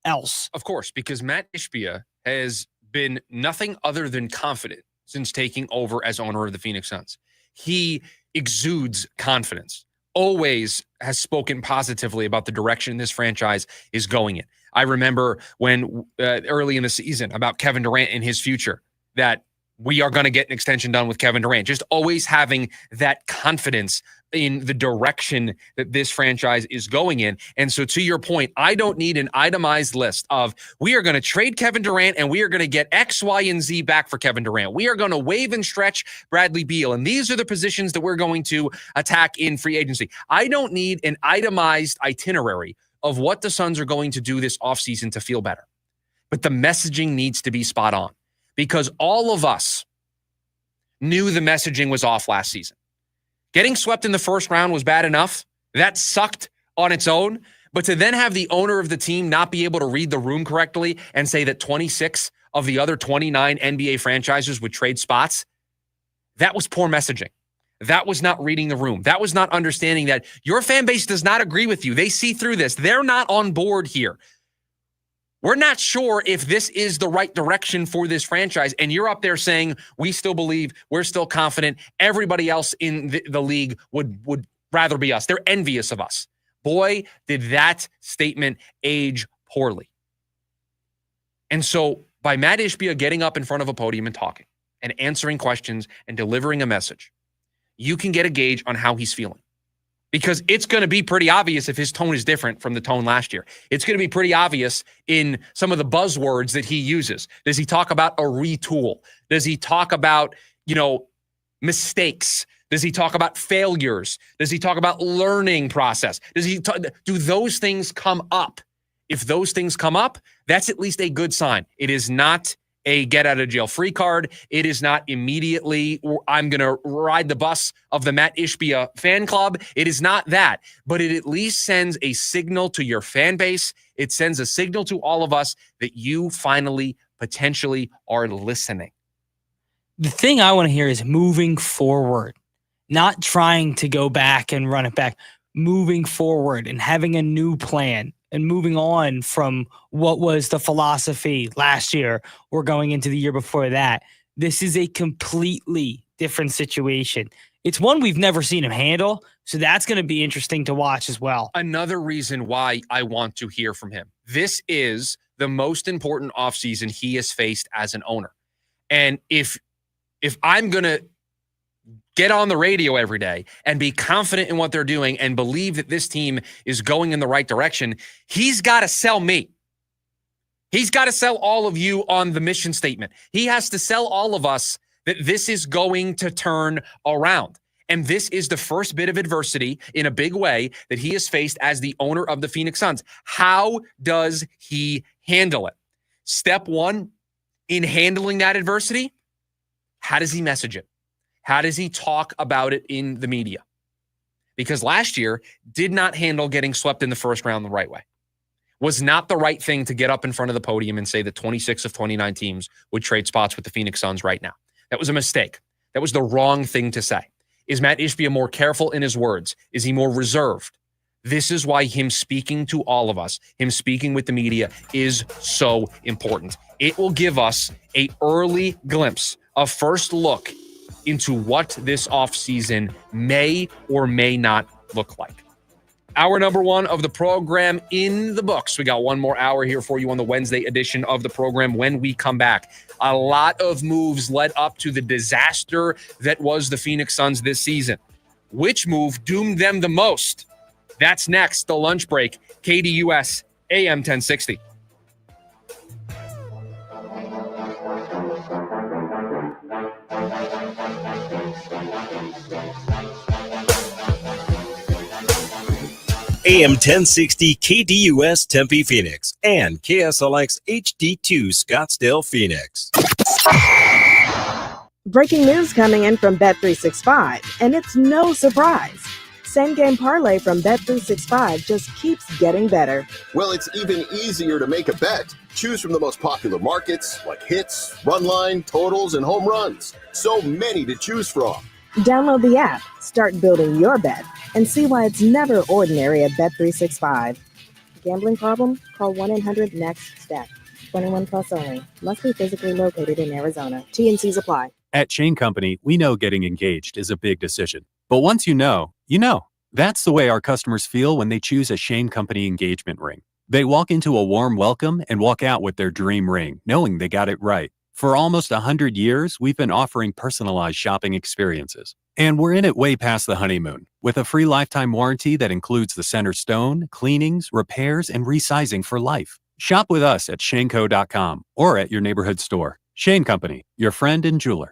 else. Of course, because Matt Ishbia has been nothing other than confident since taking over as owner of the Phoenix Suns. He exudes confidence, always has spoken positively about the direction this franchise is going in. I remember when early in the season about Kevin Durant and his future, that we are going to get an extension done with Kevin Durant, just always having that confidence in the direction that this franchise is going in. And so to your point, I don't need an itemized list of we are going to trade Kevin Durant and we are going to get X, Y, and Z back for Kevin Durant. We are going to waive and stretch Bradley Beal. And these are the positions that we're going to attack in free agency. I don't need an itemized itinerary of what the Suns are going to do this offseason to feel better. But the messaging needs to be spot on, because all of us knew the messaging was off last season. Getting swept in the first round was bad enough. That sucked on its own. But to then have the owner of the team not be able to read the room correctly and say that 26 of the other 29 NBA franchises would trade spots, that was poor messaging. That was not reading the room. That was not understanding that your fan base does not agree with you. They see through this. They're not on board here. We're not sure if this is the right direction for this franchise. And you're up there saying, we still believe, we're still confident. Everybody else in the league would rather be us. They're envious of us. Boy, did that statement age poorly. And so by Matt Ishbia getting up in front of a podium and talking and answering questions and delivering a message, you can get a gauge on how he's feeling. Because it's going to be pretty obvious if his tone is different from the tone last year. It's going to be pretty obvious in some of the buzzwords that he uses. Does he talk about a retool? Does he talk about, mistakes? Does he talk about failures? Does he talk about learning process? Do those things come up? If those things come up, that's at least a good sign. It is not a get out of jail free card. It is not immediately, I'm going to ride the bus of the Matt Ishbia fan club. It is not that, but it at least sends a signal to your fan base. It sends a signal to all of us that you finally potentially are listening. The thing I want to hear is moving forward, not trying to go back and run it back, moving forward and having a new plan and moving on from what was the philosophy last year or going into the year before that. This is a completely different situation. It's one we've never seen him handle, so that's going to be interesting to watch as well. Another reason why I want to hear from him. This is the most important offseason he has faced as an owner. And if I'm going to get on the radio every day and be confident in what they're doing and believe that this team is going in the right direction, he's got to sell me. He's got to sell all of you on the mission statement. He has to sell all of us that this is going to turn around. And this is the first bit of adversity in a big way that he has faced as the owner of the Phoenix Suns. How does he handle it? Step one in handling that adversity, how does he message it? How does he talk about it in the media? Because last year did not handle getting swept in the first round the right way. Was not the right thing to get up in front of the podium and say that 26 of 29 teams would trade spots with the Phoenix Suns right now. That was a mistake. That was the wrong thing to say. Is Matt Ishbia more careful in his words? Is he more reserved? This is why him speaking to all of us, him speaking with the media is so important. It will give us an early glimpse, a first look into what this offseason may or may not look like. Hour number one of the program in the books. We got one more hour here for you on the Wednesday edition of the program. When we come back, a lot of moves led up to the disaster that was the Phoenix Suns this season. Which move doomed them the most? That's next, the lunch break. KDUS AM 1060. AM 1060 KDUS Tempe Phoenix and KSLX HD2 Scottsdale Phoenix. Breaking news coming in from Bet365, and it's no surprise. Same game parlay from Bet365 just keeps getting better. Well, it's even easier to make a bet. Choose from the most popular markets like hits, run line, totals, and home runs. So many to choose from. Download the app, start building your bet, and see why it's never ordinary at Bet365. Gambling problem? Call 1-800-NEXT-STEP. 21 plus only. Must be physically located in Arizona. T&Cs apply. At Shane Company, we know getting engaged is a big decision. But once you know, you know. That's the way our customers feel when they choose a Shane Company engagement ring. They walk into a warm welcome and walk out with their dream ring, knowing they got it right. For almost 100 years, we've been offering personalized shopping experiences. And we're in it way past the honeymoon, with a free lifetime warranty that includes the center stone, cleanings, repairs, and resizing for life. Shop with us at shaneco.com or at your neighborhood store. Shane Company, your friend and jeweler.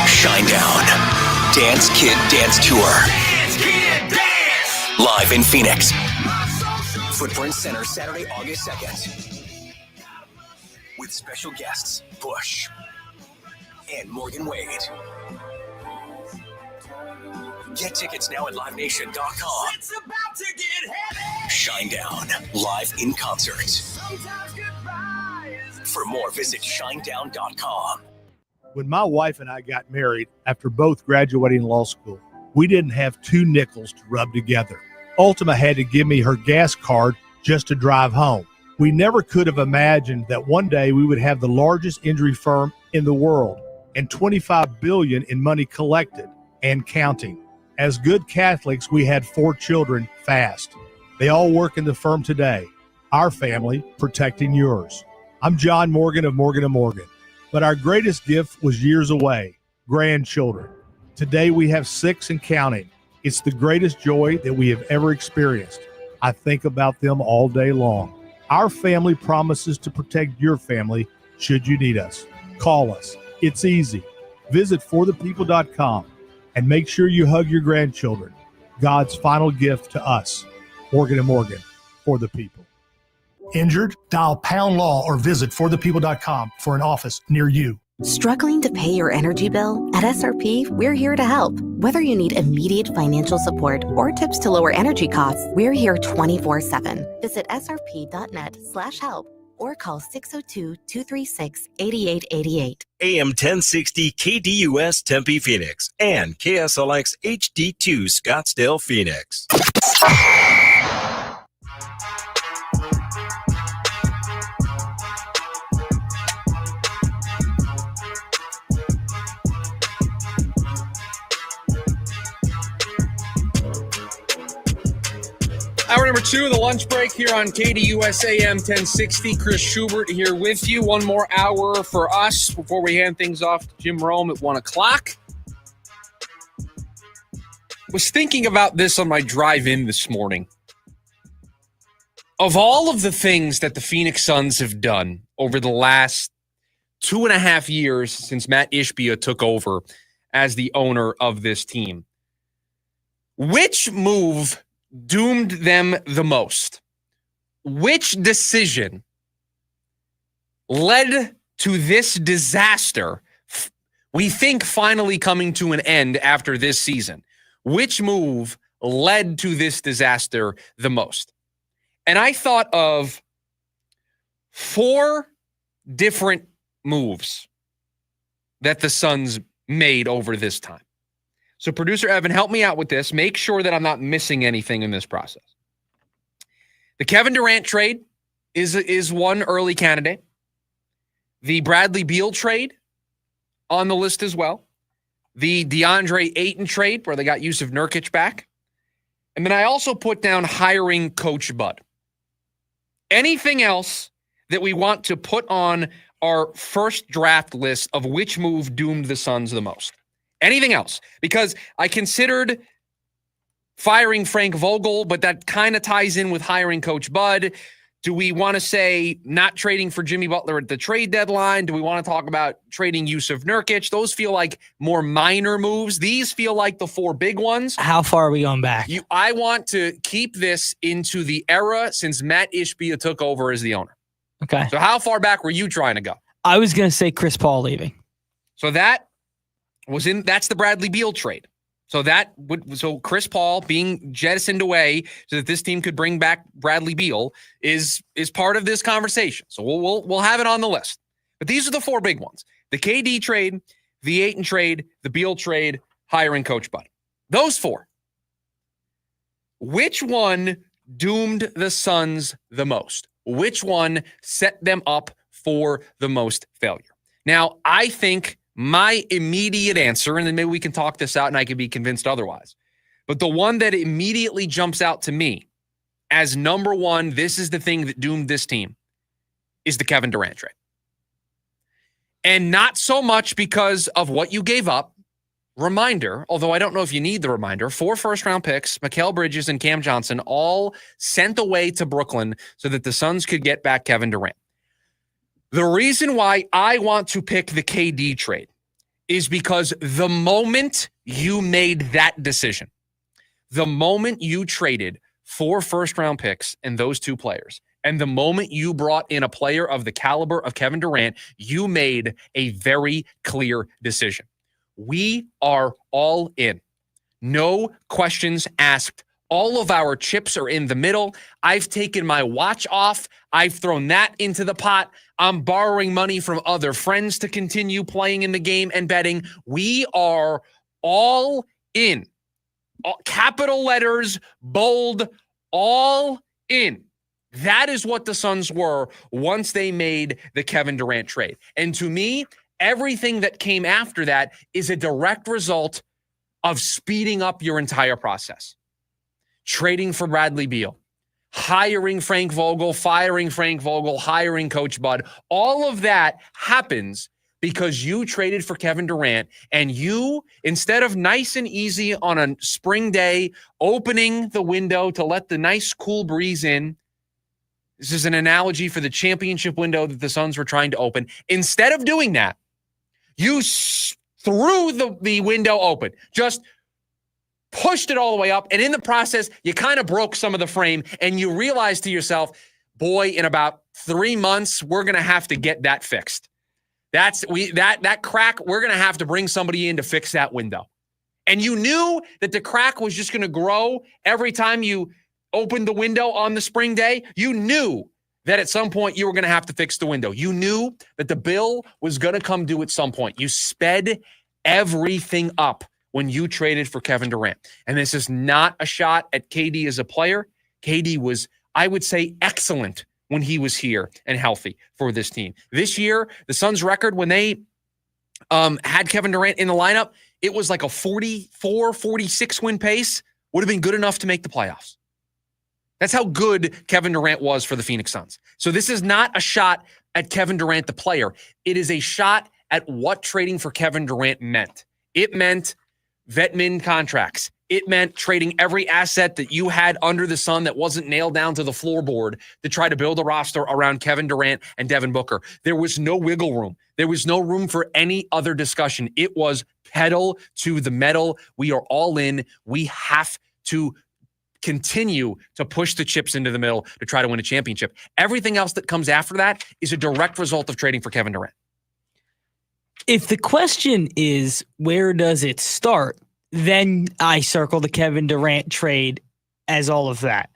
Shine Down. Dance Kid Dance Tour. Live in Phoenix. Footprint Center, Saturday, August 2nd. With special guests, Bush and Morgan Wade. Get tickets now at livenation.com. It's about to get heavy. Shine Down, live in concert. For more, visit shinedown.com. When my wife and I got married after both graduating law school, we didn't have two nickels to rub together. Ultima had to give me her gas card just to drive home. We never could have imagined that one day we would have the largest injury firm in the world and $25 billion in money collected and counting. As good Catholics, we had 4 children fast. They all work in the firm today. Our family protecting yours. I'm John Morgan of Morgan & Morgan. But our greatest gift was years away, grandchildren. Today we have 6 and counting. It's the greatest joy that we have ever experienced. I think about them all day long. Our family promises to protect your family should you need us. Call us. It's easy. Visit forthepeople.com and make sure you hug your grandchildren. God's final gift to us. Morgan & Morgan, for the people. Injured? Dial pound law or visit forthepeople.com for an office near you. Struggling to pay your energy bill? At SRP, we're here to help. Whether you need immediate financial support or tips to lower energy costs, we're here 24/7. Visit srp.net/help or call 602-236-8888. AM 1060 KDUS Tempe Phoenix and KSLX HD2 Scottsdale Phoenix. Hour number 2 of the lunch break here on KDUS AM 1060. Chris Schubert here with you. One more hour for us before we hand things off to Jim Rome at 1 o'clock. Was thinking about this on my drive in this morning. Of all of the things that the Phoenix Suns have done over the last 2.5 years since Matt Ishbia took over as the owner of this team, which move doomed them the most? Which decision led to this disaster we think finally coming to an end after this season? Which move led to this disaster the most? And I thought of 4 different moves that the Suns made over this time. So, producer Evan, help me out with this. Make sure that I'm not missing anything in this process. The Kevin Durant trade is one early candidate. The Bradley Beal trade on the list as well. The DeAndre Ayton trade, where they got Yusuf Nurkic back. And then I also put down hiring Coach Bud. Anything else that we want to put on our first draft list of which move doomed the Suns the most? Anything else? Because I considered firing Frank Vogel, but that kind of ties in with hiring Coach Bud. Do we want to say not trading for Jimmy Butler at the trade deadline? Do we want to talk about trading Yusuf Nurkic? Those feel like more minor moves. These feel like the 4 big ones. How far are we going back? I want to keep this into the era since Matt Ishbia took over as the owner. Okay. So how far back were you trying to go? I was going to say Chris Paul leaving. So that's the Bradley Beal trade. So Chris Paul being jettisoned away so that this team could bring back Bradley Beal is part of this conversation. So we'll have it on the list. But these are the 4 big ones: the KD trade, the Ayton trade, the Beal trade, hiring Coach Bud. Those 4. Which one doomed the Suns the most? Which one set them up for the most failure? Now, I think my immediate answer, and then maybe we can talk this out and I can be convinced otherwise, but the one that immediately jumps out to me as number one, this is the thing that doomed this team, is the Kevin Durant trade. And not so much because of what you gave up. Reminder, although I don't know if you need the reminder, 4 first-round picks, Mikal Bridges and Cam Johnson, all sent away to Brooklyn so that the Suns could get back Kevin Durant. The reason why I want to pick the KD trade is because the moment you made that decision, the moment you traded 4 first-round picks and those 2 players, and the moment you brought in a player of the caliber of Kevin Durant, you made a very clear decision. We are all in. No questions asked. All of our chips are in the middle. I've taken my watch off. I've thrown that into the pot. I'm borrowing money from other friends to continue playing in the game and betting. We are all in. Capital letters, bold, all in. That is what the Suns were once they made the Kevin Durant trade. And to me, everything that came after that is a direct result of speeding up your entire process. Trading for Bradley Beal, hiring Frank Vogel, firing Frank Vogel, hiring Coach Bud. All of that happens because you traded for Kevin Durant, and you, instead of nice and easy on a spring day, opening the window to let the nice cool breeze in, this is an analogy for the championship window that the Suns were trying to open. Instead of doing that, you threw the window open, just pushed it all the way up. And in the process, you kind of broke some of the frame, and you realized to yourself, boy, in about 3 months, we're going to have to get that fixed. That crack, we're going to have to bring somebody in to fix that window. And you knew that the crack was just going to grow every time you opened the window on the spring day. You knew that at some point you were going to have to fix the window. You knew that the bill was going to come due at some point. You sped everything up when you traded for Kevin Durant. And this is not a shot at KD as a player. KD was, I would say, excellent when he was here and healthy for this team. This year, the Suns' record when they had Kevin Durant in the lineup, it was like a 44, 46 win pace. Would have been good enough to make the playoffs. That's how good Kevin Durant was for the Phoenix Suns. So this is not a shot at Kevin Durant, the player. It is a shot at what trading for Kevin Durant meant. It meant vet min contracts. It meant trading every asset that you had under the sun that wasn't nailed down to the floorboard to try to build a roster around Kevin Durant and Devin Booker. There was no wiggle room. There was no room for any other discussion. It was pedal to the metal. We are all in. We have to continue to push the chips into the middle to try to win a championship. Everything else that comes after that is a direct result of trading for Kevin Durant. If the question is, where does it start? Then I circle the Kevin Durant trade as all of that.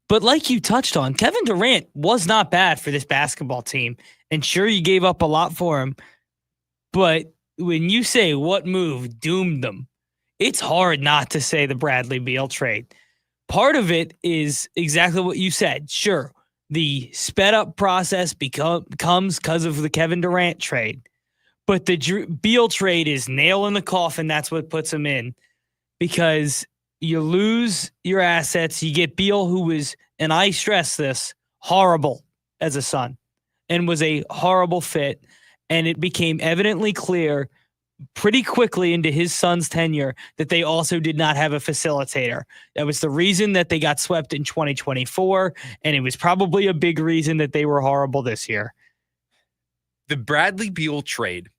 But like you touched on, Kevin Durant was not bad for this basketball team. And sure, you gave up a lot for him. But when you say what move doomed them, it's hard not to say the Bradley Beal trade. Part of it is exactly what you said. Sure, the sped up process comes because of the Kevin Durant trade. But the Beal trade is nail in the coffin. That's what puts him in, because you lose your assets. You get Beal, who is, and I stress this, horrible as a Sun and was a horrible fit. And it became evidently clear pretty quickly into his son's tenure that they also did not have a facilitator. That was the reason that they got swept in 2024. And it was probably a big reason that they were horrible this year. The Bradley Beal trade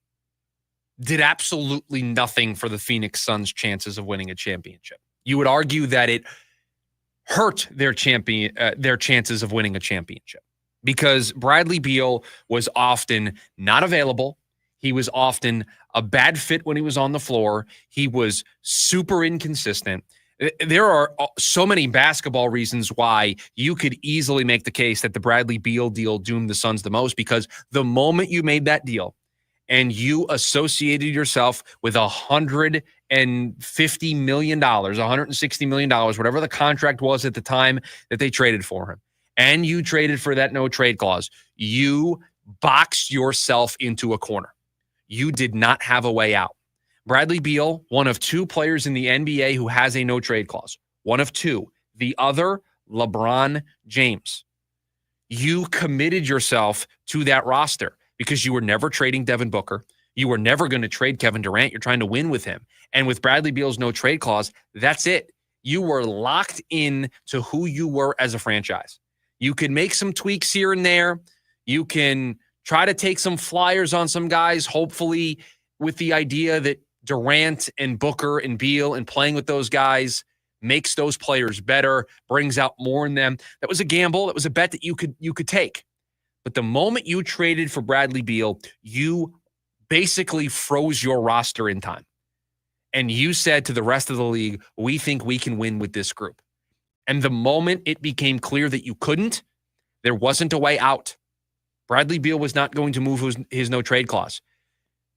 did absolutely nothing for the Phoenix Suns' chances of winning a championship. You would argue that it hurt their chances of winning a championship, because Bradley Beal was often not available. He was often a bad fit when he was on the floor. He was super inconsistent. There are so many basketball reasons why you could easily make the case that the Bradley Beal deal doomed the Suns the most, because the moment you made that deal and you associated yourself with $150 $150 million, $160 million, whatever the contract was at the time that they traded for him, and you traded for that no trade clause, you boxed yourself into a corner. You did not have a way out. Bradley Beal, one of two players in the NBA who has a no trade clause. One of two. The other, LeBron James. You committed yourself to that roster because you were never trading Devin Booker. You were never going to trade Kevin Durant. You're trying to win with him. And with Bradley Beal's no trade clause, that's it. You were locked in to who you were as a franchise. You can make some tweaks here and there. You can try to take some flyers on some guys, hopefully with the idea that Durant and Booker and Beal and playing with those guys makes those players better, brings out more in them. That was a gamble. That was a bet that you could take. But the moment you traded for Bradley Beal, you basically froze your roster in time. And you said to the rest of the league, we think we can win with this group. And the moment it became clear that you couldn't, there wasn't a way out. Bradley Beal was not going to move his no trade clause.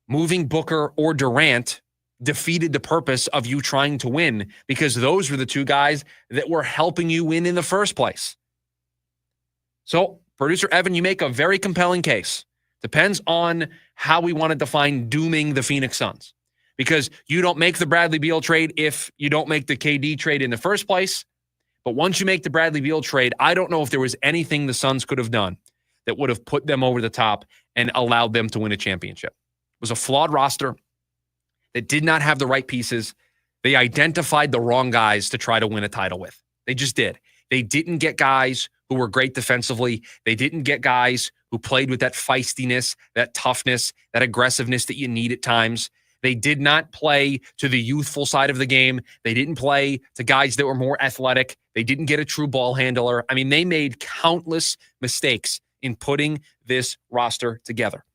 Moving Booker or Durant defeated the purpose of you trying to win because those were the two guys that were helping you win in the first place. So, producer Evan, you make a very compelling case. Depends on how we want to define dooming the Phoenix Suns. Because you don't make the Bradley Beal trade if you don't make the KD trade in the first place. But once you make the Bradley Beal trade, I don't know if there was anything the Suns could have done that would have put them over the top and allowed them to win a championship. It was a flawed roster that did not have the right pieces. They identified the wrong guys to try to win a title with. They just did. They didn't get guys who were great defensively. They didn't get guys who played with that feistiness, that toughness, that aggressiveness that you need at times. They did not play to the youthful side of the game. They didn't play to guys that were more athletic. They didn't get a true ball handler. I mean, they made countless mistakes in putting this roster together.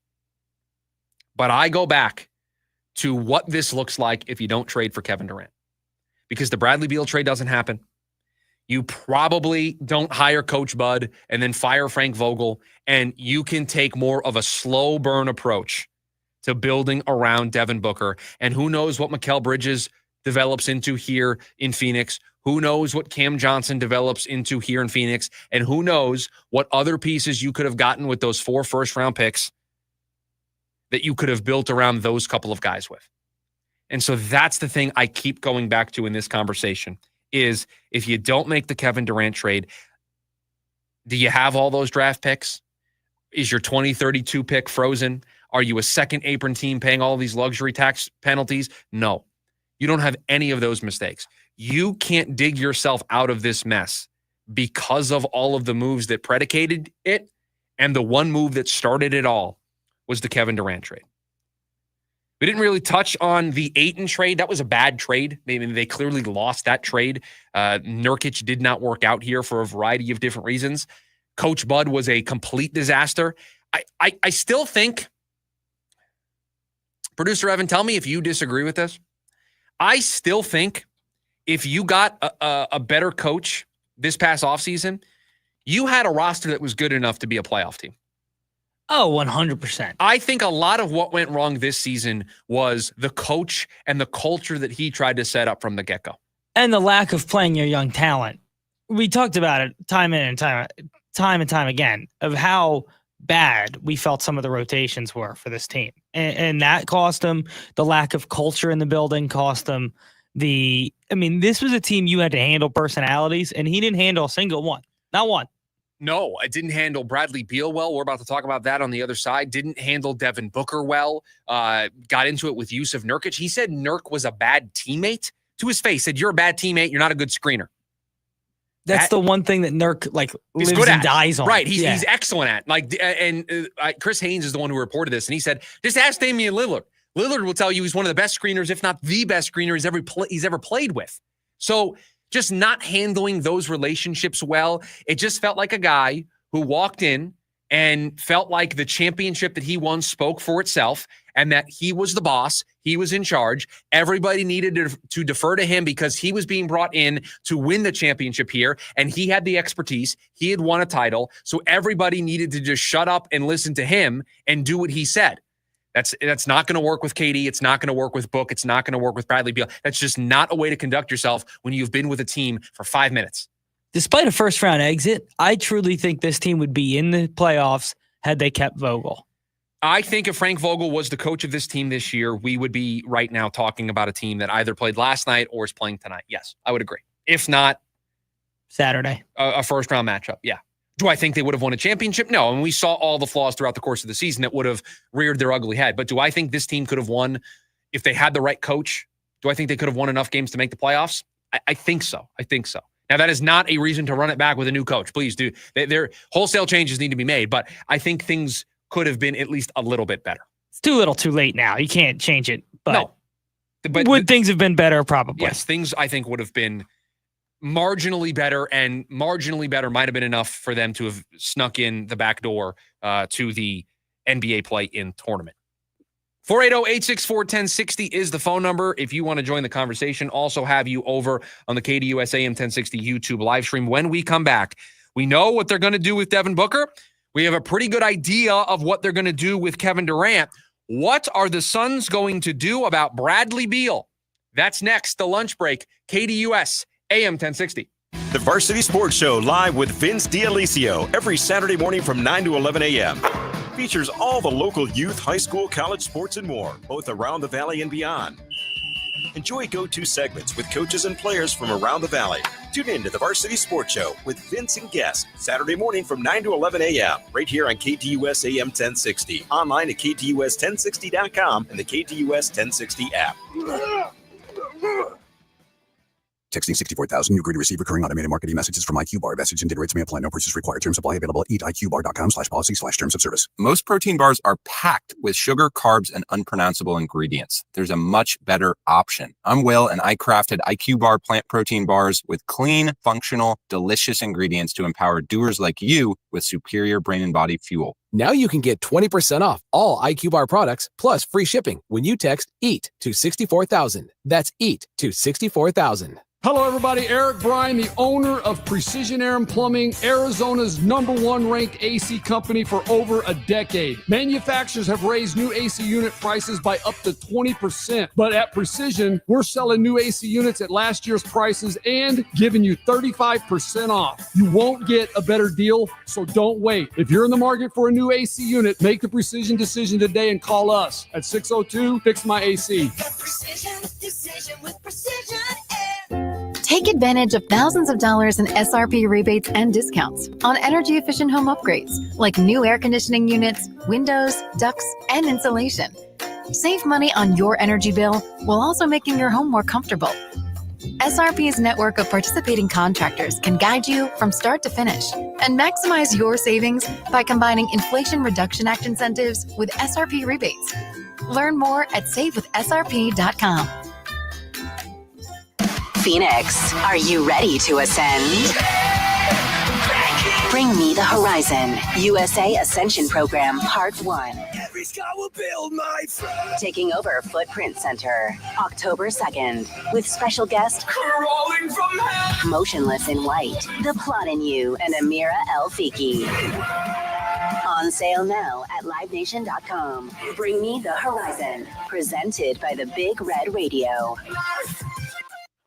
But I go back to what this looks like if you don't trade for Kevin Durant. Because the Bradley Beal trade doesn't happen. You probably don't hire Coach Bud and then fire Frank Vogel, and you can take more of a slow burn approach to building around Devin Booker. And who knows what Mikal Bridges develops into here in Phoenix. Who knows what Cam Johnson develops into here in Phoenix. And who knows what other pieces you could have gotten with those 4 first-round picks that you could have built around those couple of guys with. And so that's the thing I keep going back to in this conversation is if you don't make the Kevin Durant trade, do you have all those draft picks? Is your 2032 pick frozen? Are you a second apron team paying all these luxury tax penalties? No. You don't have any of those mistakes. You can't dig yourself out of this mess because of all of the moves that predicated it, and the one move that started it all was the Kevin Durant trade. We didn't really touch on the Ayton trade. That was a bad trade. Maybe they clearly lost that trade. Nurkic did not work out here for a variety of different reasons. Coach Bud was a complete disaster. I still think, producer Evan, tell me if you disagree with this. I still think if you got a better coach this past offseason, you had a roster that was good enough to be a playoff team. Oh, 100%. I think a lot of what went wrong this season was the coach and the culture that he tried to set up from the get-go. And the lack of playing your young talent. We talked about it time and time again of how bad we felt some of the rotations were for this team. And that cost them. The lack of culture in the building cost them. This was a team you had to handle personalities, and he didn't handle a single one. Not one. No, I didn't handle Bradley Beal well. We're about to talk about that on the other side. Didn't handle Devin Booker well. Got into it with Yusuf Nurkic. He said Nurk was a bad teammate. To his face, said, you're a bad teammate. You're not a good screener. That's the one thing that Nurk lives good and at. dies on. Right. He's excellent at. Chris Haynes is the one who reported this, and he said, just ask Damian Lillard. Lillard will tell you he's one of the best screeners, if not the best screener he's ever played with. So just not handling those relationships well. It just felt like a guy who walked in and felt like the championship that he won spoke for itself and that he was the boss. He was in charge. Everybody needed to defer to him because he was being brought in to win the championship here, and he had the expertise. He had won a title, so everybody needed to just shut up and listen to him and do what he said. That's not going to work with KD. It's not going to work with Book. It's not going to work with Bradley Beal. That's just not a way to conduct yourself when you've been with a team for 5 minutes. Despite a first-round exit, I truly think this team would be in the playoffs had they kept Vogel. I think if Frank Vogel was the coach of this team this year, we would be right now talking about a team that either played last night or is playing tonight. Yes, I would agree. If not, Saturday. A first-round matchup, yeah. Do I think they would have won a championship? No, and we saw all the flaws throughout the course of the season that would have reared their ugly head. But do I think this team could have won if they had the right coach? Do I think they could have won enough games to make the playoffs? I think so. I think so. Now, that is not a reason to run it back with a new coach. Please do. Their wholesale changes need to be made, but I think things could have been at least a little bit better. It's too little too late now. You can't change it. But, no. But would things have been better? Probably. Yes, things I think would have been marginally better, and marginally better might have been enough for them to have snuck in the back door to the NBA play-in tournament. 480-864-1060 is the phone number if you want to join the conversation. Also have you over on the KDUS AM 1060 YouTube live stream. When we come back, we know what they're going to do with Devin Booker. We have a pretty good idea of what they're going to do with Kevin Durant. What are the Suns going to do about Bradley Beal? That's next, the lunch break, KDUS AM 1060. The Varsity Sports Show live with Vince D'Alicio every Saturday morning from 9 to 11 a.m. Features all the local youth, high school, college sports, and more, both around the Valley and beyond. Enjoy go-to segments with coaches and players from around the Valley. Tune in to the Varsity Sports Show with Vince and guests Saturday morning from 9 to 11 a.m. right here on KTUS AM 1060. Online at KTUS1060.com and the KTUS 1060 app. Texting 64,000. You agree to receive recurring automated marketing messages from IQ Bar. Message and data rates may apply. No purchase required. Terms apply. Available at eatiqbar.com/policy/terms of service. Most protein bars are packed with sugar, carbs, and unpronounceable ingredients. There's a much better option. I'm Will, and I crafted IQ Bar plant protein bars with clean, functional, delicious ingredients to empower doers like you with superior brain and body fuel. Now you can get 20% off all IQ Bar products plus free shipping when you text EAT to 64,000. That's EAT to 64,000. Hello, everybody. Eric Bryan, the owner of Precision Air and Plumbing, Arizona's #1 ranked AC company for over a decade. Manufacturers have raised new AC unit prices by up to 20%. But at Precision, we're selling new AC units at last year's prices and giving you 35% off. You won't get a better deal, so don't wait. If you're in the market for a new AC unit, make the Precision decision today and call us at 602-FIX-MY-AC. Decision with Precision Air. Take advantage of thousands of dollars in SRP rebates and discounts on energy-efficient home upgrades like new air conditioning units, windows, ducts, and insulation. Save money on your energy bill while also making your home more comfortable. SRP's network of participating contractors can guide you from start to finish and maximize your savings by combining Inflation Reduction Act incentives with SRP rebates. Learn more at savewithsrp.com. Phoenix, are you ready to ascend? Bring Me the Horizon, USA Ascension Program, Part 1. Every sky will build my friend. Taking over Footprint Center, October 2nd, with special guest Crawling from hell. Motionless in White, The Plot in You, and Amira El Fiki. On sale now at livenation.com. Bring Me the Horizon, presented by the Big Red Radio.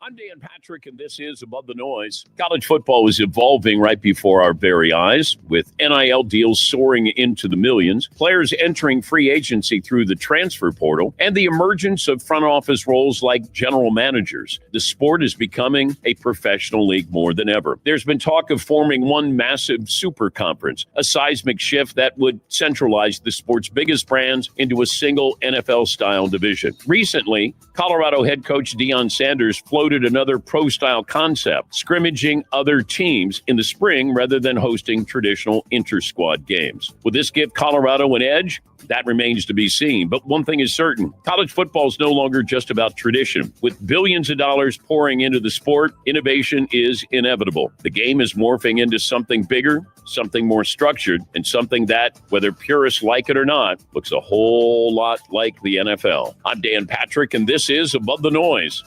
I'm Dan Patrick, and this is Above the Noise. College football is evolving right before our very eyes, with NIL deals soaring into the millions, players entering free agency through the transfer portal, and the emergence of front office roles like general managers. The sport is becoming a professional league more than ever. There's been talk of forming one massive super conference, a seismic shift that would centralize the sport's biggest brands into a single NFL-style division. Recently, Colorado head coach Deion Sanders floated another pro-style concept, scrimmaging other teams in the spring rather than hosting traditional inter-squad games. Will this give Colorado an edge? That remains to be seen. But one thing is certain, college football is no longer just about tradition. With billions of dollars pouring into the sport, innovation is inevitable. The game is morphing into something bigger, something more structured, and something that, whether purists like it or not, looks a whole lot like the NFL. I'm Dan Patrick, and this is Above the Noise.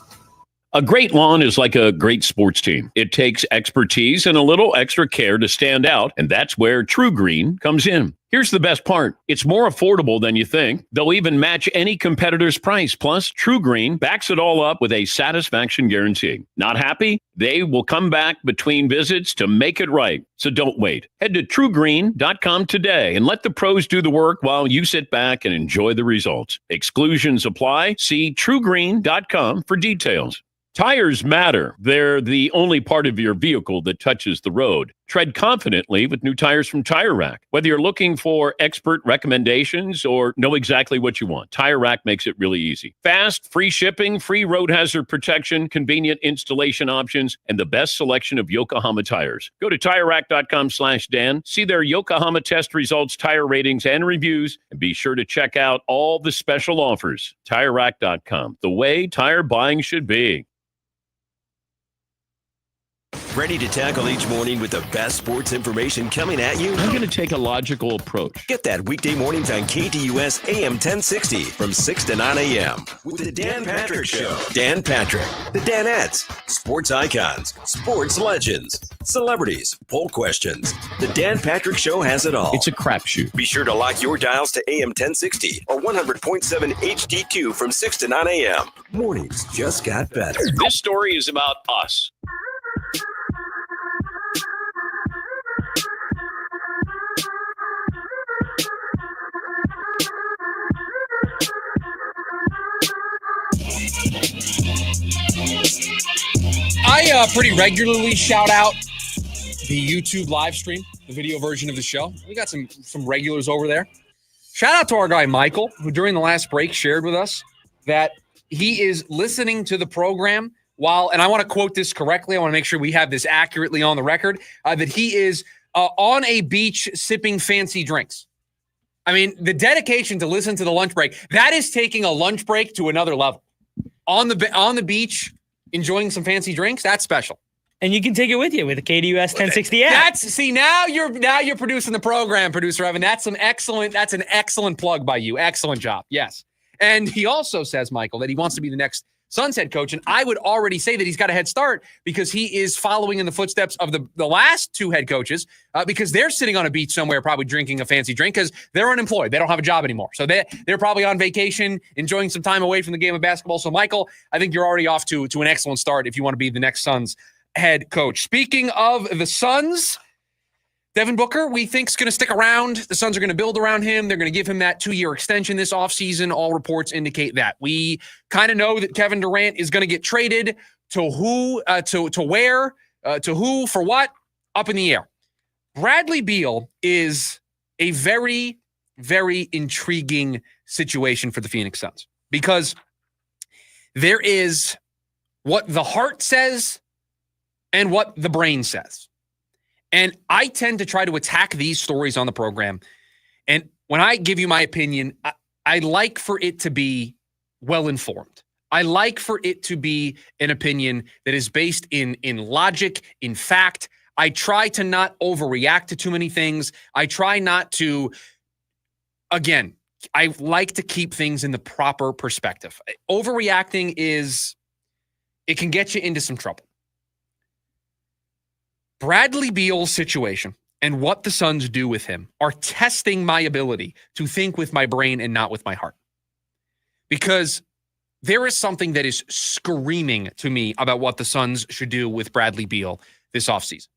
A great lawn is like a great sports team. It takes expertise and a little extra care to stand out, and that's where True Green comes in. Here's the best part. It's more affordable than you think. They'll even match any competitor's price. Plus, True Green backs it all up with a satisfaction guarantee. Not happy? They will come back between visits to make it right. So don't wait. Head to truegreen.com today and let the pros do the work while you sit back and enjoy the results. Exclusions apply. See truegreen.com for details. Tires matter. They're the only part of your vehicle that touches the road. Tread confidently with new tires from Tire Rack. Whether you're looking for expert recommendations or know exactly what you want, Tire Rack makes it really easy. Fast, free shipping, free road hazard protection, convenient installation options, and the best selection of Yokohama tires. Go to TireRack.com/Dan, see their Yokohama test results, tire ratings, and reviews, and be sure to check out all the special offers. TireRack.com, the way tire buying should be. Ready to tackle each morning with the best sports information coming at you? I'm going to take a logical approach. Get that weekday mornings on KTUS AM 1060 from 6 to 9 a.m. with the Dan Patrick Show. Dan Patrick, the Danettes, sports icons, sports legends, celebrities, poll questions. The Dan Patrick Show has it all. It's a crapshoot. Be sure to lock your dials to AM 1060 or 100.7 HD2 from 6 to 9 a.m. Mornings just got better. This story is about us. I pretty regularly shout out the YouTube live stream, the video version of the show. We got some regulars over there. Shout out to our guy Michael, who during the last break shared with us that he is listening to the program while, and I want to quote this correctly, I want to make sure we have this accurately on the record, that he is on a beach sipping fancy drinks. I mean, the dedication to listen to the lunch break, that is taking a lunch break to another level. On the beach, enjoying some fancy drinks, that's special. And you can take it with you with the KDUS 1060 app. Now you're producing the program, producer Evan. That's an excellent plug by you. Excellent job. Yes. And he also says, Michael, that he wants to be the next Suns head coach. And I would already say that he's got a head start because he is following in the footsteps of the last two head coaches because they're sitting on a beach somewhere probably drinking a fancy drink because they're unemployed. They don't have a job anymore. So they're probably on vacation, enjoying some time away from the game of basketball. So, Michael, I think you're already off to an excellent start if you want to be the next Suns head coach. Speaking of the Suns, Devin Booker, we think, is going to stick around. The Suns are going to build around him. They're going to give him that 2-year extension this offseason. All reports indicate that. We kind of know that Kevin Durant is going to get traded to who, to where, to who, for what, up in the air. Bradley Beal is a very, very intriguing situation for the Phoenix Suns because there is what the heart says and what the brain says. And I tend to try to attack these stories on the program. And when I give you my opinion, I like for it to be well-informed. I like for it to be an opinion that is based in logic, in fact. I try to not overreact to too many things. I try not to, again, I like to keep things in the proper perspective. Overreacting it can get you into some trouble. Bradley Beal's situation and what the Suns do with him are testing my ability to think with my brain and not with my heart. Because there is something that is screaming to me about what the Suns should do with Bradley Beal this offseason.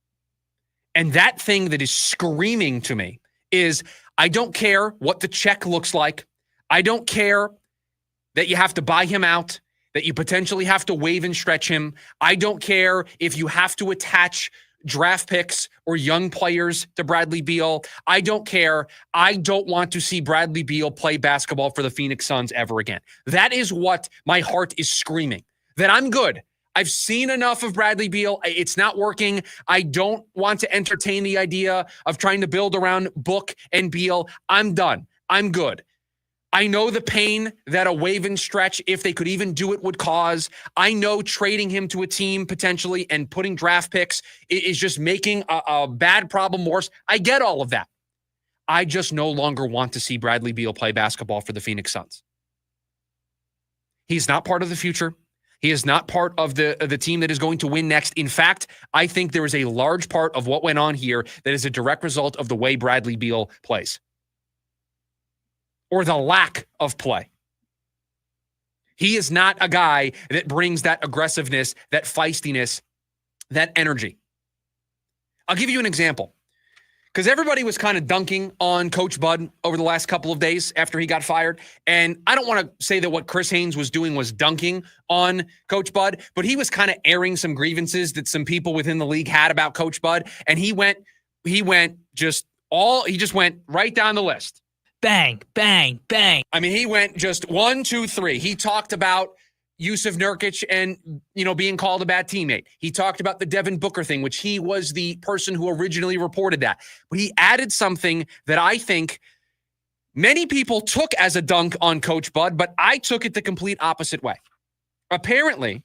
And that thing that is screaming to me is, I don't care what the check looks like. I don't care that you have to buy him out, that you potentially have to waive and stretch him. I don't care if you have to attach draft picks or young players to Bradley Beal. I don't care. I don't want to see Bradley Beal play basketball for the Phoenix Suns ever again. That is what my heart is screaming, that I'm good. I've seen enough of Bradley Beal. It's not working. I don't want to entertain the idea of trying to build around Book and Beal. I'm done. I'm good. I know the pain that a wave and stretch, if they could even do it, would cause. I know trading him to a team potentially and putting draft picks is just making a bad problem worse. I get all of that. I just no longer want to see Bradley Beal play basketball for the Phoenix Suns. He's not part of the future. He is not part of the team that is going to win next. In fact, I think there is a large part of what went on here that is a direct result of the way Bradley Beal plays. or the lack of play. He is not a guy that brings that aggressiveness, that feistiness, that energy. I'll give you an example. Because everybody was kind of dunking on Coach Bud over the last couple of days after he got fired. And I don't want to say that what Chris Haynes was doing was dunking on Coach Bud, but he was kind of airing some grievances that some people within the league had about Coach Bud. And he just went right down the list. Bang, bang, bang. I mean, he went just 1, 2, 3. He talked about Yusuf Nurkic and, being called a bad teammate. He talked about the Devin Booker thing, which he was the person who originally reported that. But he added something that I think many people took as a dunk on Coach Bud, but I took it the complete opposite way. Apparently,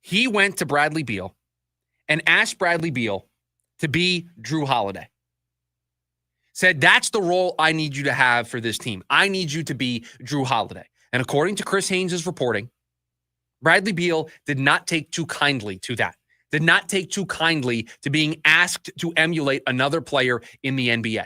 he went to Bradley Beal and asked Bradley Beal to be Drew Holiday. Said, that's the role I need you to have for this team. I need you to be Drew Holiday. And according to Chris Haynes' reporting, Bradley Beal did not take too kindly to that. Did not take too kindly to being asked to emulate another player in the NBA.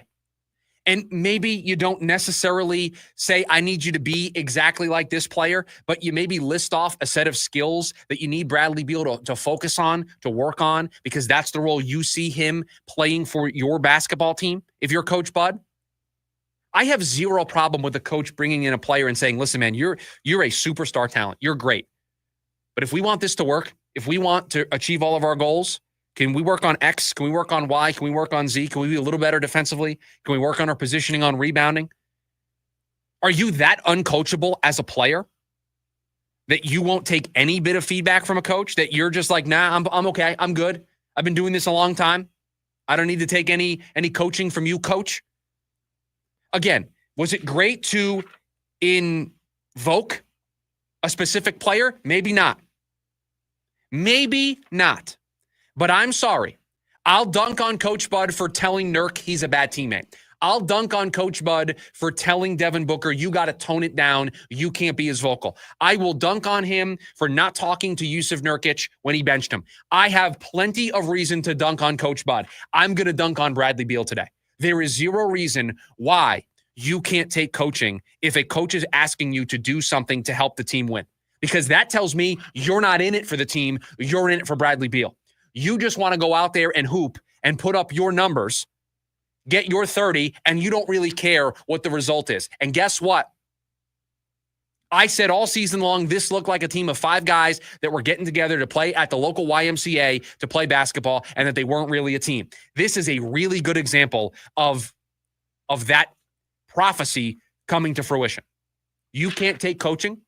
And maybe you don't necessarily say, I need you to be exactly like this player, but you maybe list off a set of skills that you need Bradley Beal to focus on, to work on, because that's the role you see him playing for your basketball team. If you're Coach Bud, I have zero problem with the coach bringing in a player and saying, listen, man, you're a superstar talent. You're great. But if we want this to work, if we want to achieve all of our goals, can we work on X? Can we work on Y? Can we work on Z? Can we be a little better defensively? Can we work on our positioning on rebounding? Are you that uncoachable as a player that you won't take any bit of feedback from a coach, that you're just like, nah, I'm okay. I'm good. I've been doing this a long time. I don't need to take any coaching from you, coach. Again, was it great to invoke a specific player? Maybe not. Maybe not. But I'm sorry. I'll dunk on Coach Bud for telling Nurk he's a bad teammate. I'll dunk on Coach Bud for telling Devin Booker, you got to tone it down. You can't be as vocal. I will dunk on him for not talking to Yusuf Nurkic when he benched him. I have plenty of reason to dunk on Coach Bud. I'm going to dunk on Bradley Beal today. There is zero reason why you can't take coaching if a coach is asking you to do something to help the team win. Because that tells me you're not in it for the team. You're in it for Bradley Beal. You just want to go out there and hoop and put up your numbers, get your 30, and you don't really care what the result is. And guess what? I said all season long, this looked like a team of 5 guys that were getting together to play at the local YMCA to play basketball, and that they weren't really a team. This is a really good example of that prophecy coming to fruition. You can't take coaching.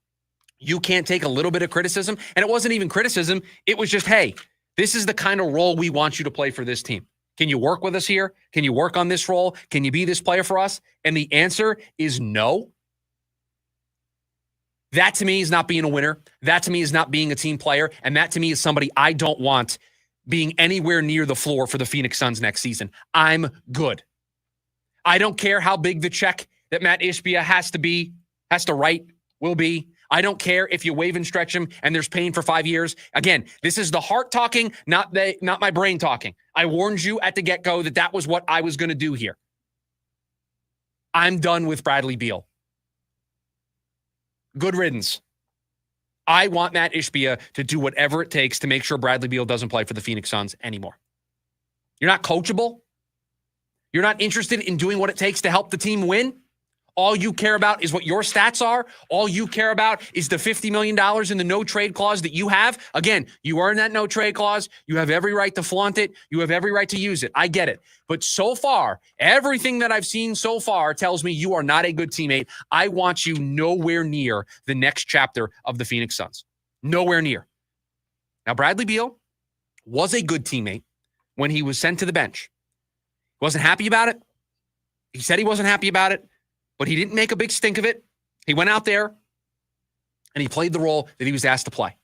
You can't take a little bit of criticism. And it wasn't even criticism. It was just, hey, this is the kind of role we want you to play for this team. Can you work with us here? Can you work on this role? Can you be this player for us? And the answer is no. That to me is not being a winner. That to me is not being a team player. And that to me is somebody I don't want being anywhere near the floor for the Phoenix Suns next season. I'm good. I don't care how big the check that Matt Ishbia has to write will be. I don't care if you wave and stretch him and there's pain for 5 years. Again, this is the heart talking, not my brain talking. I warned you at the get-go that was what I was going to do here. I'm done with Bradley Beal. Good riddance. I want Matt Ishbia to do whatever it takes to make sure Bradley Beal doesn't play for the Phoenix Suns anymore. You're not coachable. You're not interested in doing what it takes to help the team win. All you care about is what your stats are. All you care about is the $50 million in the no trade clause that you have. Again, you earn that no trade clause. You have every right to flaunt it. You have every right to use it. I get it. But so far, everything that I've seen so far tells me you are not a good teammate. I want you nowhere near the next chapter of the Phoenix Suns. Nowhere near. Now, Bradley Beal was a good teammate when he was sent to the bench. He wasn't happy about it. He said he wasn't happy about it. But he didn't make a big stink of it. He went out there and he played the role that he was asked to play.